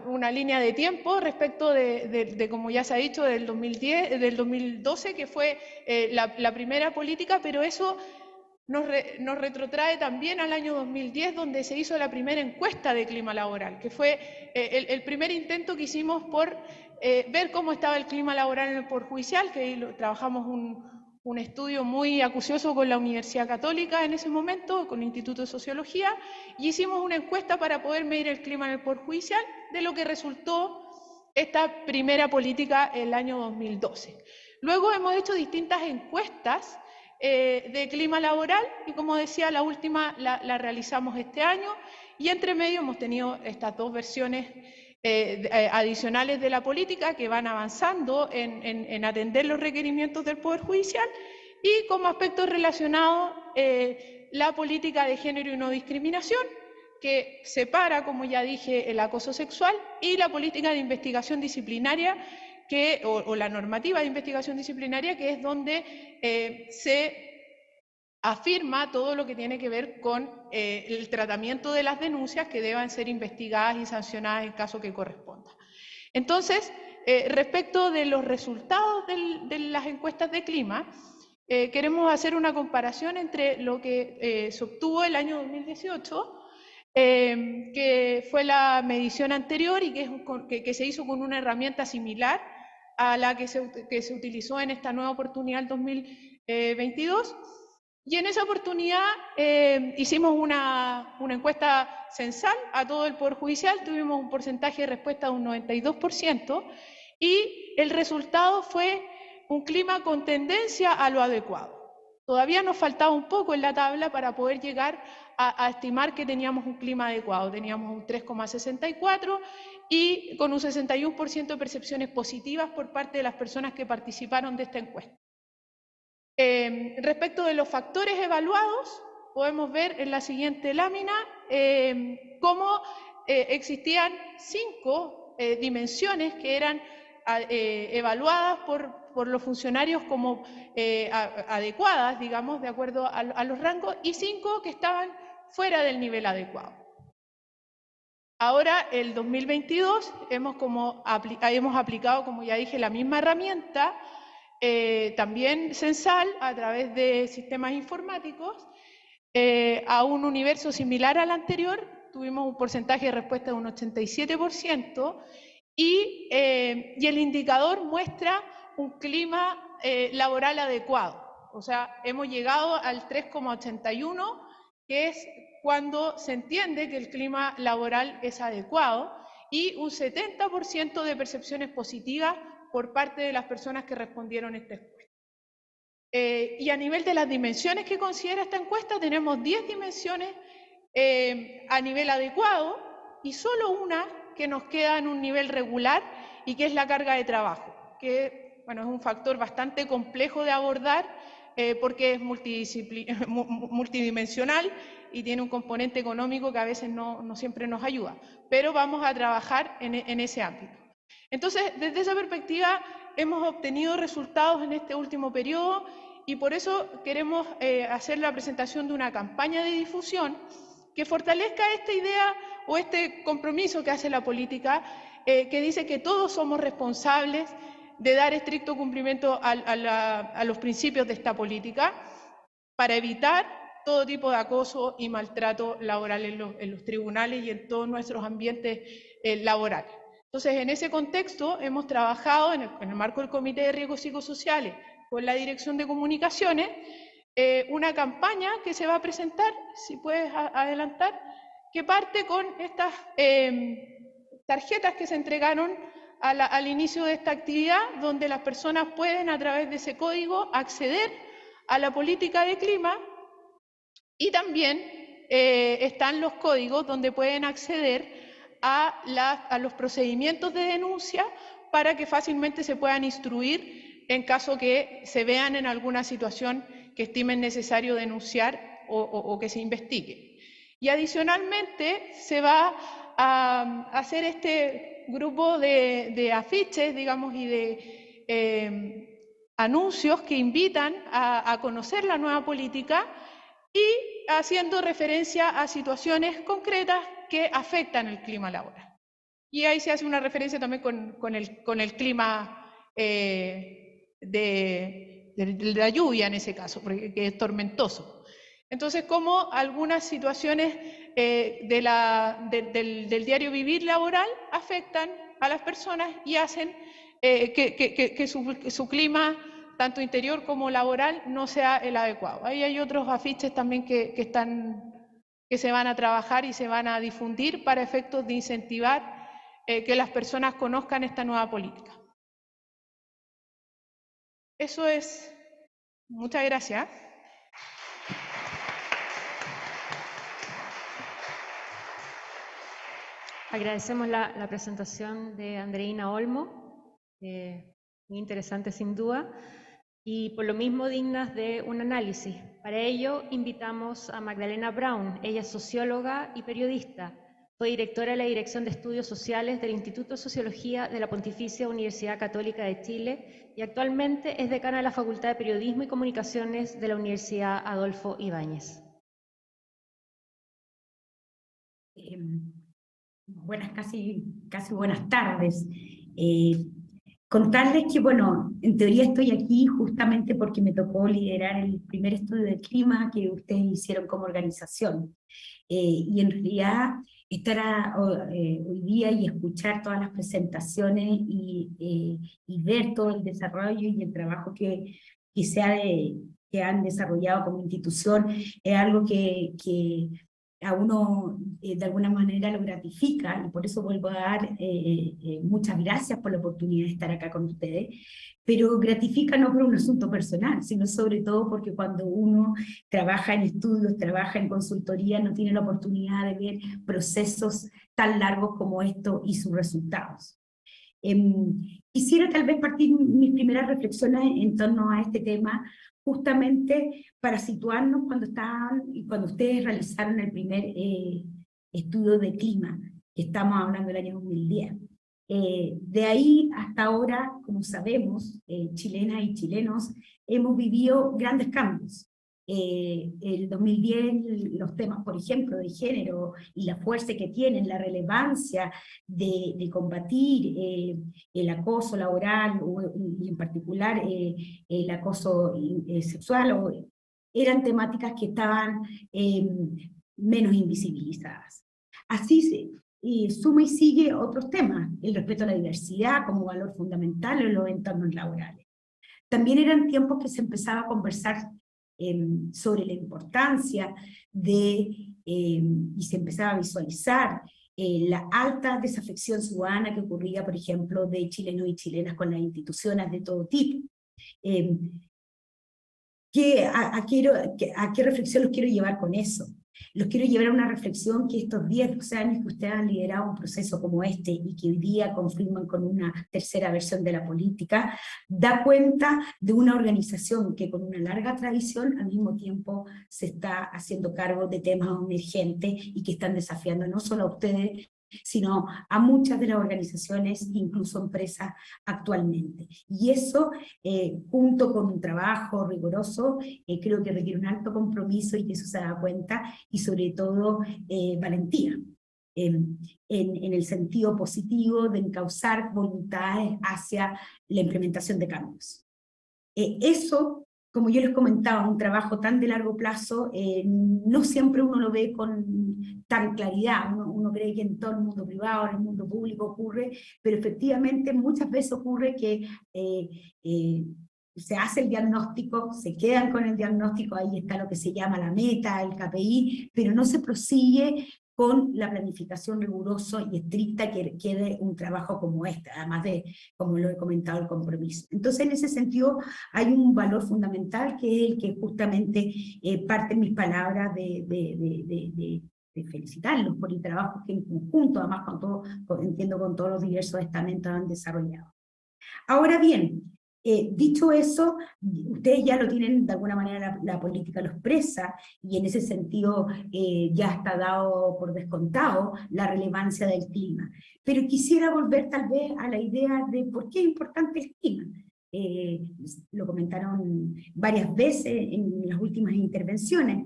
una línea de tiempo respecto de, como ya se ha dicho, del 2012, que fue la primera política, pero eso nos retrotrae también al año 2010, donde se hizo la primera encuesta de clima laboral, que fue el primer intento que hicimos por ver cómo estaba el clima laboral en el Poder Judicial, que ahí trabajamos un estudio muy acucioso con la Universidad Católica en ese momento, con el Instituto de Sociología, y hicimos una encuesta para poder medir el clima en el Poder Judicial, de lo que resultó esta primera política el año 2012. Luego hemos hecho distintas encuestas de clima laboral y, como decía, la última la realizamos este año, y entre medio hemos tenido estas dos versiones adicionales de la política que van avanzando en atender los requerimientos del Poder Judicial, y como aspectos relacionados la política de género y no discriminación, que separa, como ya dije, el acoso sexual, y la política de investigación disciplinaria, o la normativa de investigación disciplinaria, que es donde se afirma todo lo que tiene que ver con el tratamiento de las denuncias que deban ser investigadas y sancionadas en caso que corresponda. Entonces, respecto de los resultados de las encuestas de clima, queremos hacer una comparación entre lo que se obtuvo el año 2018, que fue la medición anterior y que se hizo con una herramienta similar a la que se utilizó en esta nueva oportunidad del 2022. Y en esa oportunidad hicimos una encuesta censal a todo el Poder Judicial, tuvimos un porcentaje de respuesta de un 92%, y el resultado fue un clima con tendencia a lo adecuado. Todavía nos faltaba un poco en la tabla para poder llegar a estimar que teníamos un clima adecuado. Teníamos un 3,64 y con un 61% de percepciones positivas por parte de las personas que participaron de esta encuesta. Respecto de los factores evaluados, podemos ver en la siguiente lámina cómo existían 5 dimensiones que eran evaluadas por los funcionarios como adecuadas, digamos, de acuerdo a los rangos, y 5 que estaban fuera del nivel adecuado. Ahora, el 2022, hemos aplicado, como ya dije, la misma herramienta, también censal, a través de sistemas informáticos, a un universo similar al anterior. Tuvimos un porcentaje de respuesta de un 87%, y el indicador muestra un clima laboral adecuado. O sea, hemos llegado al 3,81, que es cuando se entiende que el clima laboral es adecuado, y un 70% de percepciones positivas por parte de las personas que respondieron esta encuesta. Y a nivel de las dimensiones que considera esta encuesta, tenemos 10 dimensiones a nivel adecuado, y solo una que nos queda en un nivel regular, y que es la carga de trabajo, que bueno, es un factor bastante complejo de abordar porque es multidimensional y tiene un componente económico que a veces no siempre nos ayuda, pero vamos a trabajar en ese ámbito. Entonces, desde esa perspectiva, hemos obtenido resultados en este último periodo, y por eso queremos hacer la presentación de una campaña de difusión que fortalezca esta idea o este compromiso que hace la política, que dice que todos somos responsables de dar estricto cumplimiento a los principios de esta política para evitar todo tipo de acoso y maltrato laboral en los tribunales y en todos nuestros ambientes laborales. Entonces, en ese contexto, hemos trabajado en el marco del Comité de Riesgos Psicosociales con la Dirección de Comunicaciones, una campaña que se va a presentar, si puedes adelantar, que parte con estas tarjetas que se entregaron al inicio de esta actividad, donde las personas pueden, a través de ese código, acceder a la política de clima, y también están los códigos donde pueden acceder a los procedimientos de denuncia para que fácilmente se puedan instruir en caso que se vean en alguna situación que estimen necesario denunciar o que se investigue. Y adicionalmente se va a hacer este grupo de afiches, digamos, y de anuncios que invitan a conocer la nueva política, y haciendo referencia a situaciones concretas que afectan el clima laboral. Y ahí se hace una referencia también con el clima de la lluvia en ese caso, porque es tormentoso. Entonces, como algunas situaciones del diario vivir laboral afectan a las personas y hacen que su clima tanto interior como laboral, no sea el adecuado. Ahí hay otros afiches también que se van a trabajar y se van a difundir para efectos de incentivar que las personas conozcan esta nueva política. Eso es. Muchas gracias. Agradecemos la presentación de Andreina Olmo, muy interesante sin duda, y por lo mismo dignas de un análisis. Para ello invitamos a Magdalena Brown, ella es socióloga y periodista, fue directora de la Dirección de Estudios Sociales del Instituto de Sociología de la Pontificia Universidad Católica de Chile y actualmente es decana de la Facultad de Periodismo y Comunicaciones de la Universidad Adolfo Ibáñez. Buenas, casi buenas tardes. Contarles que, bueno, en teoría estoy aquí justamente porque me tocó liderar el primer estudio de clima que ustedes hicieron como organización. Y en realidad estar hoy día y escuchar todas las presentaciones y ver todo el desarrollo y el trabajo que han desarrollado como institución es algo que a uno de alguna manera lo gratifica, y por eso vuelvo a dar muchas gracias por la oportunidad de estar acá con ustedes, pero gratifica no por un asunto personal, sino sobre todo porque cuando uno trabaja en estudios, trabaja en consultoría, no tiene la oportunidad de ver procesos tan largos como esto y sus resultados. Quisiera tal vez partir mis primeras reflexiones en torno a este tema, justamente para situarnos cuando ustedes realizaron el primer estudio de clima, que estamos hablando del año 2010. De ahí hasta ahora, como sabemos, chilenas y chilenos, hemos vivido grandes cambios. El 2010, los temas, por ejemplo, de género y la fuerza que tienen, la relevancia de combatir el acoso laboral y en particular el acoso sexual, eran temáticas que estaban menos invisibilizadas. Así suma y sigue otros temas, el respeto a la diversidad como valor fundamental en los entornos laborales. También eran tiempos que se empezaba a conversar sobre la importancia y se empezaba a visualizar la alta desafección ciudadana que ocurría, por ejemplo, de chilenos y chilenas con las instituciones de todo tipo. ¿A qué reflexión los quiero llevar con eso? Los quiero llevar a una reflexión que estos 10, 12 años que ustedes han liderado un proceso como este y que hoy día confirman con una tercera versión de la política, da cuenta de una organización que con una larga tradición al mismo tiempo se está haciendo cargo de temas emergentes y que están desafiando no solo a ustedes, sino a muchas de las organizaciones, incluso empresas actualmente. Y eso, junto con un trabajo riguroso, creo que requiere un alto compromiso y que eso se da cuenta, y sobre todo valentía, en el sentido positivo de encauzar voluntades hacia la implementación de cambios. Eso, como yo les comentaba, un trabajo tan de largo plazo, no siempre uno lo ve con tan claridad. Uno cree que en todo el mundo privado, en el mundo público ocurre, pero efectivamente muchas veces ocurre que se hace el diagnóstico, se quedan con el diagnóstico, ahí está lo que se llama la meta, el KPI, pero no se prosigue con la planificación rigurosa y estricta que requiere un trabajo como este, además de, como lo he comentado, el compromiso. Entonces, en ese sentido, hay un valor fundamental que es el que justamente parte en mis palabras de felicitarlos por el trabajo que en conjunto, además entiendo con todos los diversos estamentos han desarrollado. Ahora bien, dicho eso, ustedes ya lo tienen, de alguna manera la política lo expresa, y en ese sentido ya está dado por descontado la relevancia del clima. Pero quisiera volver tal vez a la idea de por qué es importante el clima. Lo comentaron varias veces en las últimas intervenciones.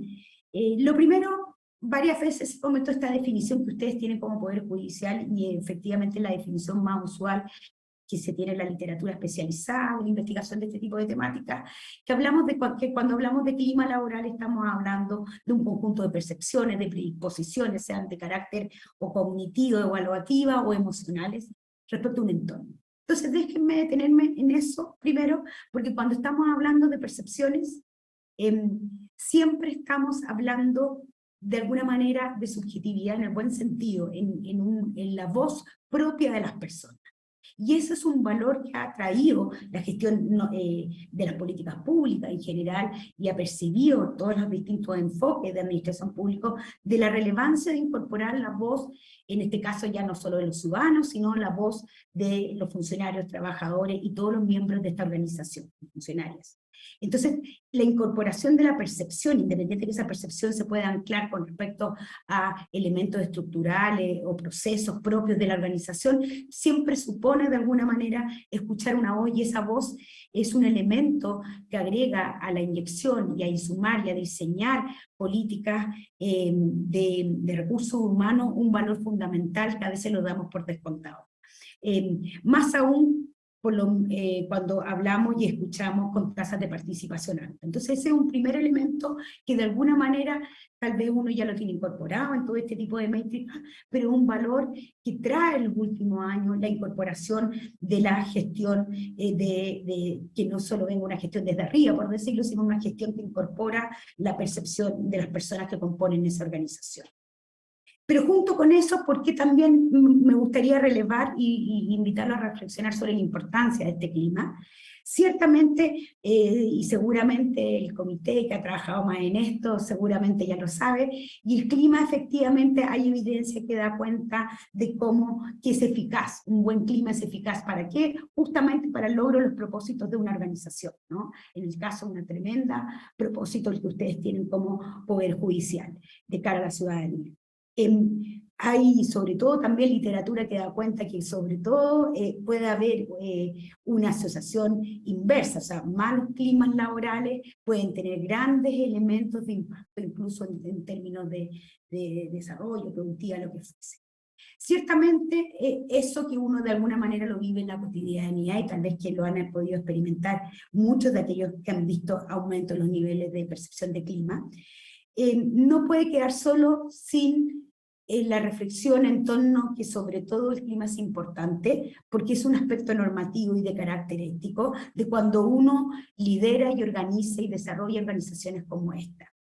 Lo primero, varias veces comentó esta definición que ustedes tienen como Poder Judicial, y efectivamente la definición más usual que se tiene en la literatura especializada, en la investigación de este tipo de temáticas, que cuando hablamos de clima laboral estamos hablando de un conjunto de percepciones, de predisposiciones, sean de carácter o cognitivo, evaluativa o emocionales, respecto a un entorno. Entonces déjenme detenerme en eso primero, porque cuando estamos hablando de percepciones, siempre estamos hablando de alguna manera de subjetividad en el buen sentido, en la voz propia de las personas. Y ese es un valor que ha traído la gestión de las políticas públicas en general, y ha percibido todos los distintos enfoques de administración pública de la relevancia de incorporar la voz, en este caso ya no solo de los ciudadanos, sino la voz de los funcionarios, trabajadores y todos los miembros de esta organización, funcionarios. Entonces, la incorporación de la percepción, independiente de que esa percepción se pueda anclar con respecto a elementos estructurales o procesos propios de la organización, siempre supone de alguna manera escuchar una voz, y esa voz es un elemento que agrega a la inyección y a insumar y a diseñar políticas de recursos humanos un valor fundamental que a veces lo damos por descontado. Más aún cuando hablamos y escuchamos con tasas de participación alta. Entonces ese es un primer elemento que de alguna manera tal vez uno ya lo tiene incorporado en todo este tipo de métricas, pero un valor que trae en los últimos años la incorporación de la gestión, que no solo venga una gestión desde arriba, por decirlo, sino una gestión que incorpora la percepción de las personas que componen esa organización. Pero junto con eso, porque también me gustaría relevar y invitarlo a reflexionar sobre la importancia de este clima. Ciertamente, y seguramente el comité que ha trabajado más en esto, seguramente ya lo sabe, y el clima efectivamente hay evidencia que da cuenta de cómo que es eficaz, un buen clima es eficaz, ¿para qué? Justamente para el logro de los propósitos de una organización, ¿no? En el caso de una tremenda propósito el que ustedes tienen como Poder Judicial, de cara a la ciudadanía. Hay sobre todo también literatura que da cuenta que sobre todo puede haber una asociación inversa, o sea, malos climas laborales pueden tener grandes elementos de impacto, incluso en términos de desarrollo, productividad, lo que fuese. Ciertamente eso que uno de alguna manera lo vive en la cotidianidad, y tal vez que lo han podido experimentar muchos de aquellos que han visto aumento en los niveles de percepción de clima, no puede quedar solo sin la reflexión en torno que sobre todo el clima es importante, porque es un aspecto normativo y de carácter ético, de cuando uno lidera y organiza y desarrolla organizaciones como esta.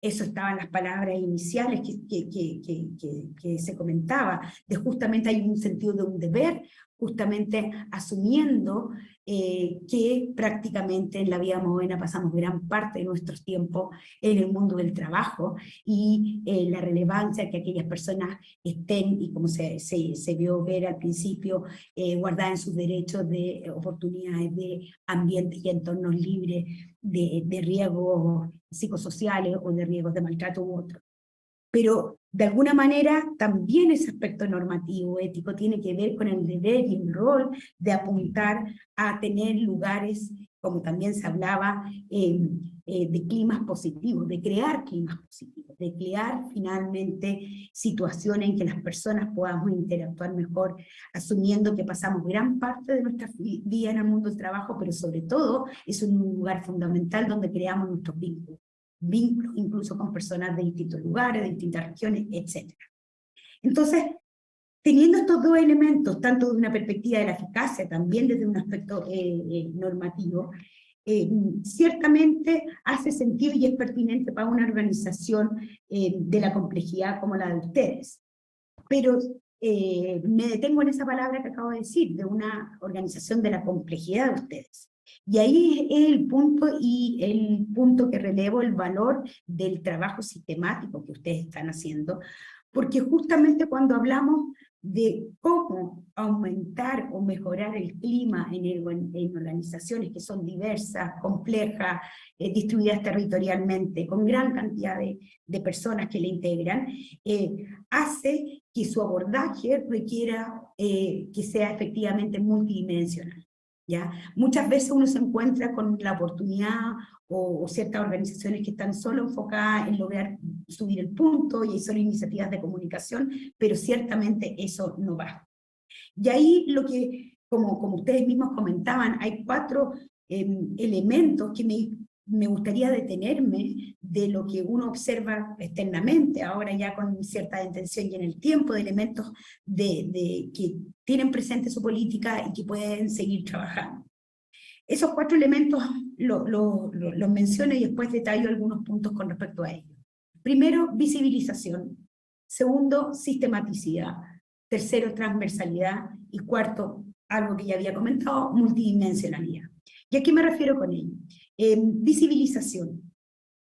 Eso estaba en las palabras iniciales que se comentaba, de justamente hay un sentido de un deber, justamente asumiendo que prácticamente en la vida moderna pasamos gran parte de nuestro tiempo en el mundo del trabajo, y la relevancia que aquellas personas estén, y como se vio ver al principio, guardadas en sus derechos de oportunidades de ambientes y entornos libres de riesgos psicosociales o de riesgos de maltrato u otro. Pero de alguna manera también ese aspecto normativo, ético, tiene que ver con el deber y el rol de apuntar a tener lugares, como también se hablaba, de climas positivos, de crear climas positivos, de crear finalmente situaciones en que las personas podamos interactuar mejor, asumiendo que pasamos gran parte de nuestra vida en el mundo del trabajo, pero sobre todo es un lugar fundamental donde creamos nuestros vínculos incluso con personas de distintos lugares, de distintas regiones, etc. Entonces, teniendo estos dos elementos, tanto de una perspectiva de la eficacia, también desde un aspecto normativo, ciertamente hace sentido y es pertinente para una organización de la complejidad como la de ustedes. Pero me detengo en esa palabra que acabo de decir, de una organización de la complejidad de ustedes. Y ahí es el punto que relevo el valor del trabajo sistemático que ustedes están haciendo, porque justamente cuando hablamos de cómo aumentar o mejorar el clima en organizaciones que son diversas, complejas, distribuidas territorialmente, con gran cantidad de personas que le integran, hace que su abordaje requiera que sea efectivamente multidimensional. ¿Ya? Muchas veces uno se encuentra con la oportunidad o ciertas organizaciones que están solo enfocadas en lograr subir el punto y hay solo iniciativas de comunicación, pero ciertamente eso no va. Y ahí lo que, como ustedes mismos comentaban, hay 4 elementos que me gustaría detenerme de lo que uno observa externamente, ahora ya con cierta intención y en el tiempo, de elementos que tienen presente su política y que pueden seguir trabajando. Esos 4 elementos los menciono y después detallo algunos puntos con respecto a ellos. Primero, visibilización. Segundo, sistematicidad. Tercero, transversalidad. Y cuarto, algo que ya había comentado, multidimensionalidad. ¿Y a qué me refiero con ello? Visibilización.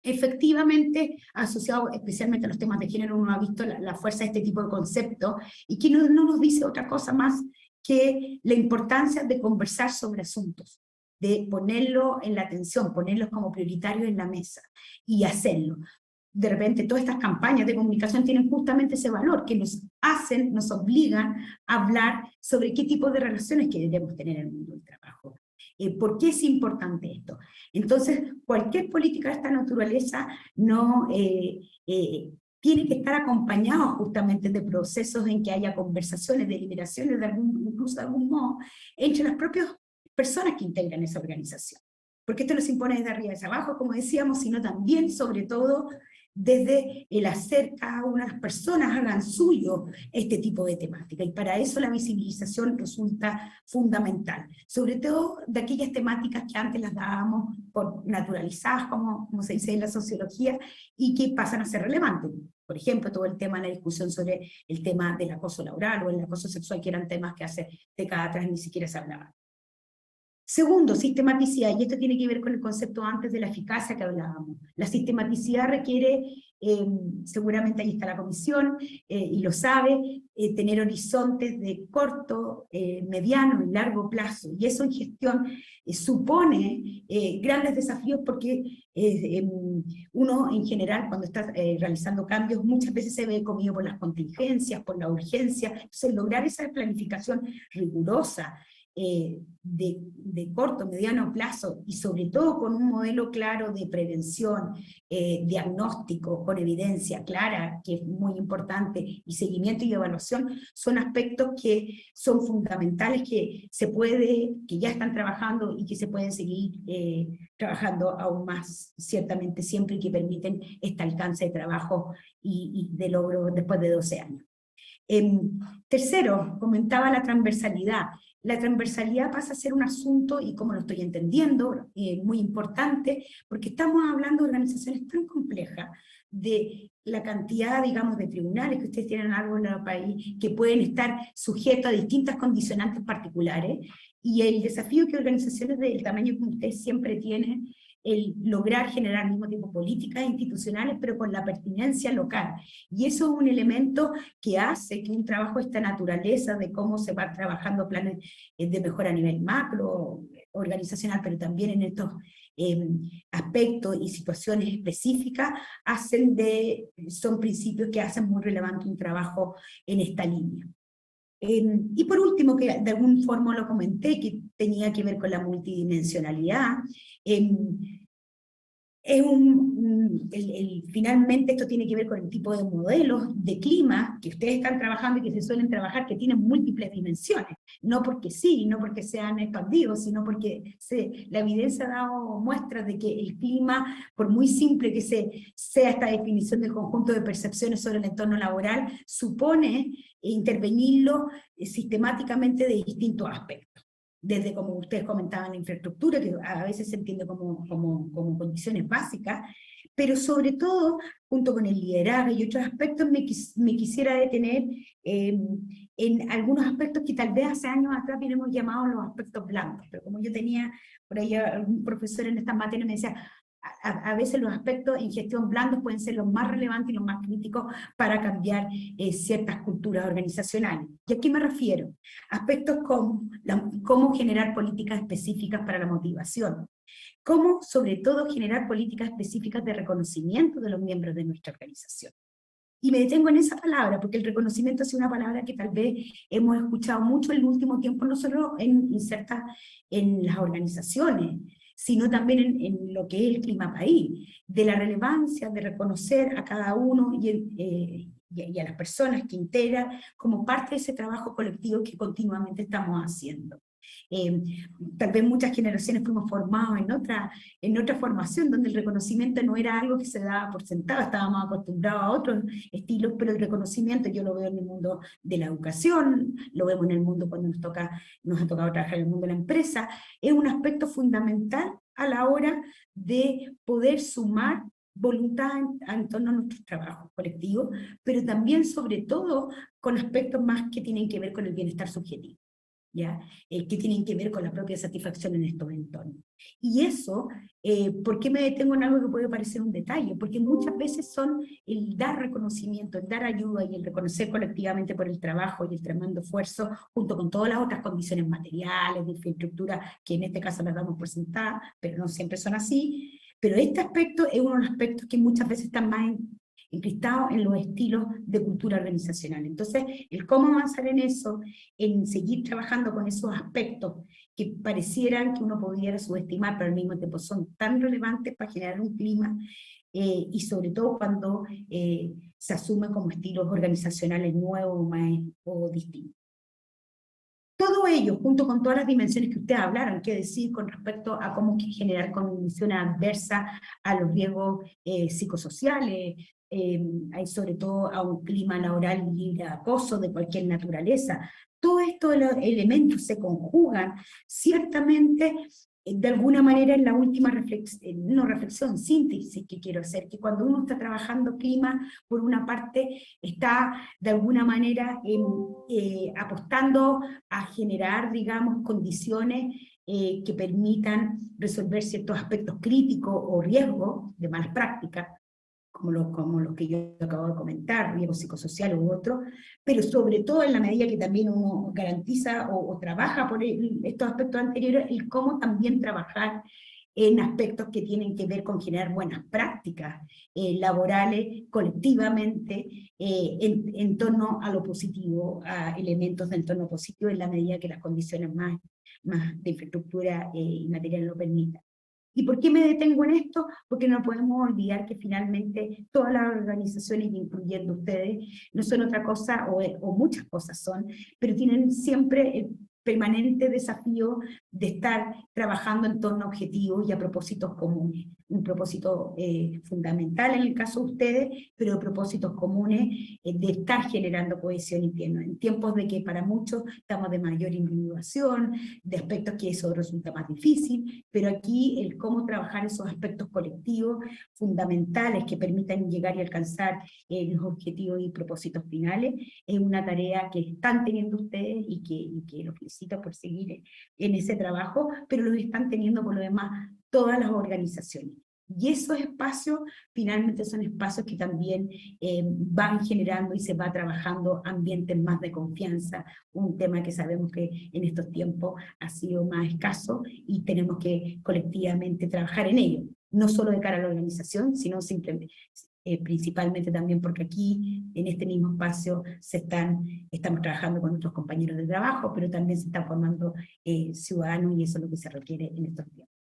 Efectivamente, asociado especialmente a los temas de género, uno ha visto la fuerza de este tipo de conceptos y que no nos dice otra cosa más que la importancia de conversar sobre asuntos, de ponerlo en la atención, ponerlos como prioritarios en la mesa y hacerlo. De repente todas estas campañas de comunicación tienen justamente ese valor, que nos hacen, nos obligan a hablar sobre qué tipo de relaciones que debemos tener en el mundo del trabajo. ¿Por qué es importante esto? Entonces, cualquier política de esta naturaleza no tiene que estar acompañado justamente de procesos en que haya conversaciones, deliberaciones, incluso de algún modo, entre las propias personas que integran esa organización. Porque esto no se impone desde arriba hacia abajo, como decíamos, sino también, sobre todo, desde el hacer cada una de las personas hagan suyo este tipo de temática, y para eso la visibilización resulta fundamental, sobre todo de aquellas temáticas que antes las dábamos por naturalizadas, como se dice en la sociología, y que pasan a ser relevantes. Por ejemplo, todo el tema de la discusión sobre el tema del acoso laboral o el acoso sexual, que eran temas que hace décadas atrás ni siquiera se hablaban. Segundo, sistematicidad, y esto tiene que ver con el concepto antes de la eficacia que hablábamos. La sistematicidad requiere, seguramente ahí está la comisión, y lo sabe, tener horizontes de corto, mediano y largo plazo, y eso en gestión supone grandes desafíos porque uno en general cuando está realizando cambios muchas veces se ve comido por las contingencias, por la urgencia, entonces lograr esa planificación rigurosa, de corto, mediano plazo, y sobre todo con un modelo claro de prevención, diagnóstico, con evidencia clara, que es muy importante, y seguimiento y evaluación, son aspectos que son fundamentales, que ya están trabajando y que se pueden seguir trabajando aún más, ciertamente siempre, y que permiten este alcance de trabajo y de logro después de 12 años. Tercero, comentaba la transversalidad. La transversalidad pasa a ser un asunto, y como lo estoy entendiendo, muy importante, porque estamos hablando de organizaciones tan complejas, de la cantidad, digamos, de tribunales que ustedes tienen algo en el país, que pueden estar sujetos a distintas condicionantes particulares, y el desafío que organizaciones del tamaño que ustedes siempre tienen, el lograr generar al mismo tiempo políticas institucionales, pero con la pertinencia local. Y eso es un elemento que hace que un trabajo de esta naturaleza, de cómo se va trabajando planes de mejora a nivel macro, organizacional, pero también en estos aspectos y situaciones específicas, son principios que hacen muy relevante un trabajo en esta línea. Y por último, que de alguna forma lo comenté, que tenía que ver con la multidimensionalidad, finalmente esto tiene que ver con el tipo de modelos de clima que ustedes están trabajando y que se suelen trabajar, que tienen múltiples dimensiones, no porque sí, no porque sean expandidos, sino porque la evidencia ha dado muestras de que el clima, por muy simple que sea esta definición del conjunto de percepciones sobre el entorno laboral, supone intervenirlo sistemáticamente de distintos aspectos. Desde, como ustedes comentaban, la infraestructura, que a veces se entiende como condiciones básicas, pero sobre todo, junto con el liderazgo y otros aspectos, me quisiera detener en algunos aspectos que tal vez hace años atrás hubiéramos llamado los aspectos blancos, pero como yo tenía por ahí algún profesor en estas materias, me decía, a veces los aspectos en gestión blandos pueden ser los más relevantes y los más críticos para cambiar ciertas culturas organizacionales. ¿Y a qué me refiero? Aspectos como cómo generar políticas específicas para la motivación, cómo sobre todo generar políticas específicas de reconocimiento de los miembros de nuestra organización. Y me detengo en esa palabra, porque el reconocimiento ha sido una palabra que tal vez hemos escuchado mucho en el último tiempo, no solo inserta en las organizaciones, sino también en lo que es el clima país, de la relevancia de reconocer a cada uno y a las personas que integran como parte de ese trabajo colectivo que continuamente estamos haciendo. Tal vez muchas generaciones fuimos formados en otra formación, donde el reconocimiento no era algo que se daba por sentado, estábamos acostumbrados a otros estilos, pero el reconocimiento yo lo veo en el mundo de la educación, lo vemos en el mundo cuando nos ha tocado trabajar en el mundo de la empresa, es un aspecto fundamental a la hora de poder sumar voluntad en torno a nuestros trabajos colectivos, pero también sobre todo con aspectos más que tienen que ver con el bienestar subjetivo, ¿ya? Que tienen que ver con la propia satisfacción en estos entornos. Y eso, ¿por qué me detengo en algo que puede parecer un detalle? Porque muchas veces son el dar reconocimiento, el dar ayuda y el reconocer colectivamente por el trabajo y el tremendo esfuerzo, junto con todas las otras condiciones materiales, de infraestructura, que en este caso las damos por sentadas, pero no siempre son así. Pero este aspecto es uno de los aspectos que muchas veces están más encristados en los estilos de cultura organizacional. Entonces, el cómo avanzar en eso, en seguir trabajando con esos aspectos que parecieran que uno pudiera subestimar, pero al mismo tiempo son tan relevantes para generar un clima, y sobre todo cuando se asume como estilos organizacionales nuevos o distintos. Todo ello, junto con todas las dimensiones que ustedes hablaron, qué decir con respecto a cómo generar condiciones adversas a los riesgos psicosociales, sobre todo a un clima laboral libre de acoso de cualquier naturaleza. Todos estos elementos se conjugan, ciertamente, de alguna manera en la última síntesis que quiero hacer, que cuando uno está trabajando clima, por una parte está de alguna manera apostando a generar, digamos, condiciones que permitan resolver ciertos aspectos críticos o riesgos de malas prácticas, como los que yo acabo de comentar, riesgos psicosociales u otros, pero sobre todo en la medida que también uno garantiza o trabaja por estos aspectos anteriores, el cómo también trabajar en aspectos que tienen que ver con generar buenas prácticas laborales colectivamente en torno a lo positivo, a elementos de entorno positivo en la medida que las condiciones más de infraestructura y material lo permitan. ¿Y por qué me detengo en esto? Porque no podemos olvidar que finalmente todas las organizaciones, incluyendo ustedes, no son otra cosa, o muchas cosas son, pero tienen siempre el permanente desafío de estar trabajando en torno a objetivos y a propósitos comunes. Un propósito fundamental en el caso de ustedes, pero propósitos comunes de estar generando cohesión interna, en tiempos de que para muchos estamos de mayor individuación, de aspectos que eso resulta más difícil, pero aquí el cómo trabajar esos aspectos colectivos fundamentales que permitan llegar y alcanzar los objetivos y propósitos finales, es una tarea que están teniendo ustedes y que los felicito por seguir en ese trabajo, pero los están teniendo por lo demás todas las organizaciones. Y esos espacios finalmente son espacios que también van generando y se va trabajando ambientes más de confianza, un tema que sabemos que en estos tiempos ha sido más escaso y tenemos que colectivamente trabajar en ello, no solo de cara a la organización, sino simplemente, principalmente también porque aquí, en este mismo espacio, estamos trabajando con nuestros compañeros de trabajo, pero también se están formando ciudadanos y eso es lo que se requiere en estos tiempos.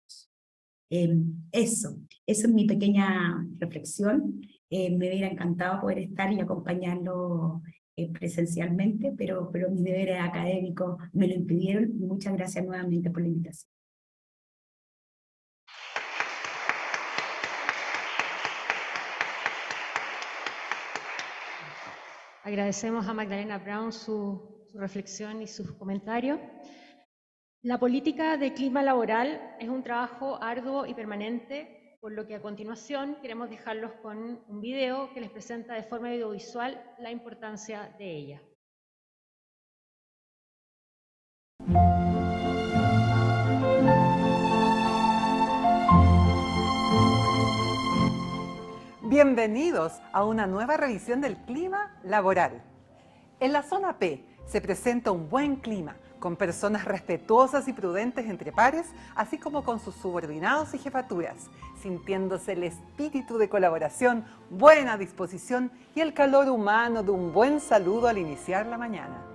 Eso es mi pequeña reflexión. Me hubiera encantado poder estar y acompañarlo presencialmente, pero mis deberes académicos me lo impidieron. Muchas gracias nuevamente por la invitación. Agradecemos a Magdalena Brown su reflexión y sus comentarios. La política de clima laboral es un trabajo arduo y permanente, por lo que a continuación queremos dejarlos con un video que les presenta de forma audiovisual la importancia de ella. Bienvenidos a una nueva revisión del clima laboral. En la zona P se presenta un buen clima, con personas respetuosas y prudentes entre pares, así como con sus subordinados y jefaturas, sintiéndose el espíritu de colaboración, buena disposición y el calor humano de un buen saludo al iniciar la mañana.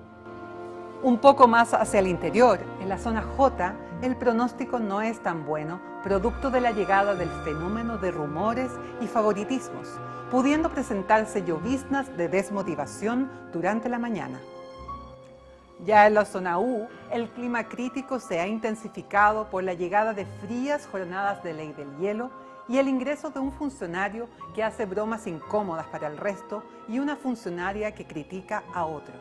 Un poco más hacia el interior, en la zona J, el pronóstico no es tan bueno, producto de la llegada del fenómeno de rumores y favoritismos, pudiendo presentarse lloviznas de desmotivación durante la mañana. Ya en la zona U, el clima crítico se ha intensificado por la llegada de frías jornadas de ley del hielo y el ingreso de un funcionario que hace bromas incómodas para el resto y una funcionaria que critica a otros.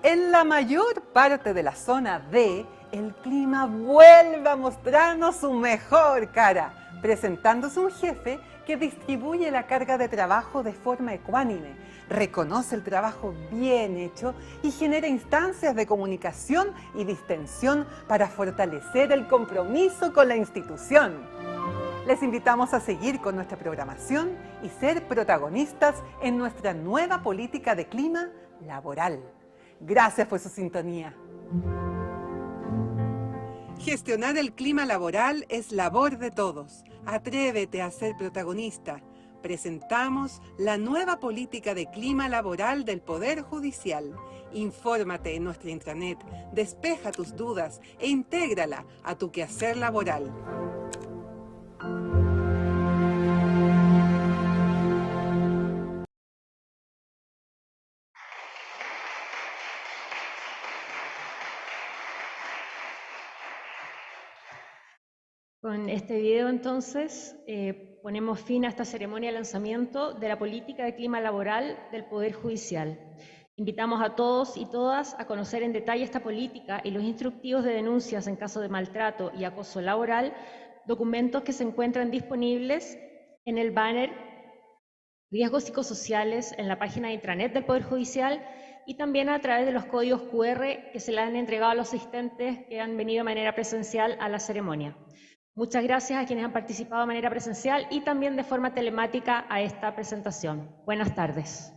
En la mayor parte de la zona D, el clima vuelve a mostrarnos su mejor cara, presentándose un jefe que distribuye la carga de trabajo de forma ecuánime, reconoce el trabajo bien hecho y genera instancias de comunicación y distensión para fortalecer el compromiso con la institución. Les invitamos a seguir con nuestra programación y ser protagonistas en nuestra nueva política de clima laboral. Gracias por su sintonía. Gestionar el clima laboral es labor de todos. Atrévete a ser protagonista. Presentamos la nueva política de clima laboral del Poder Judicial. Infórmate en nuestra intranet, despeja tus dudas e intégrala a tu quehacer laboral. Con este video, entonces, ponemos fin a esta ceremonia de lanzamiento de la política de clima laboral del Poder Judicial. Invitamos a todos y todas a conocer en detalle esta política y los instructivos de denuncias en caso de maltrato y acoso laboral, documentos que se encuentran disponibles en el banner Riesgos Psicosociales en la página de intranet del Poder Judicial y también a través de los códigos QR que se le han entregado a los asistentes que han venido de manera presencial a la ceremonia. Muchas gracias a quienes han participado de manera presencial y también de forma telemática a esta presentación. Buenas tardes.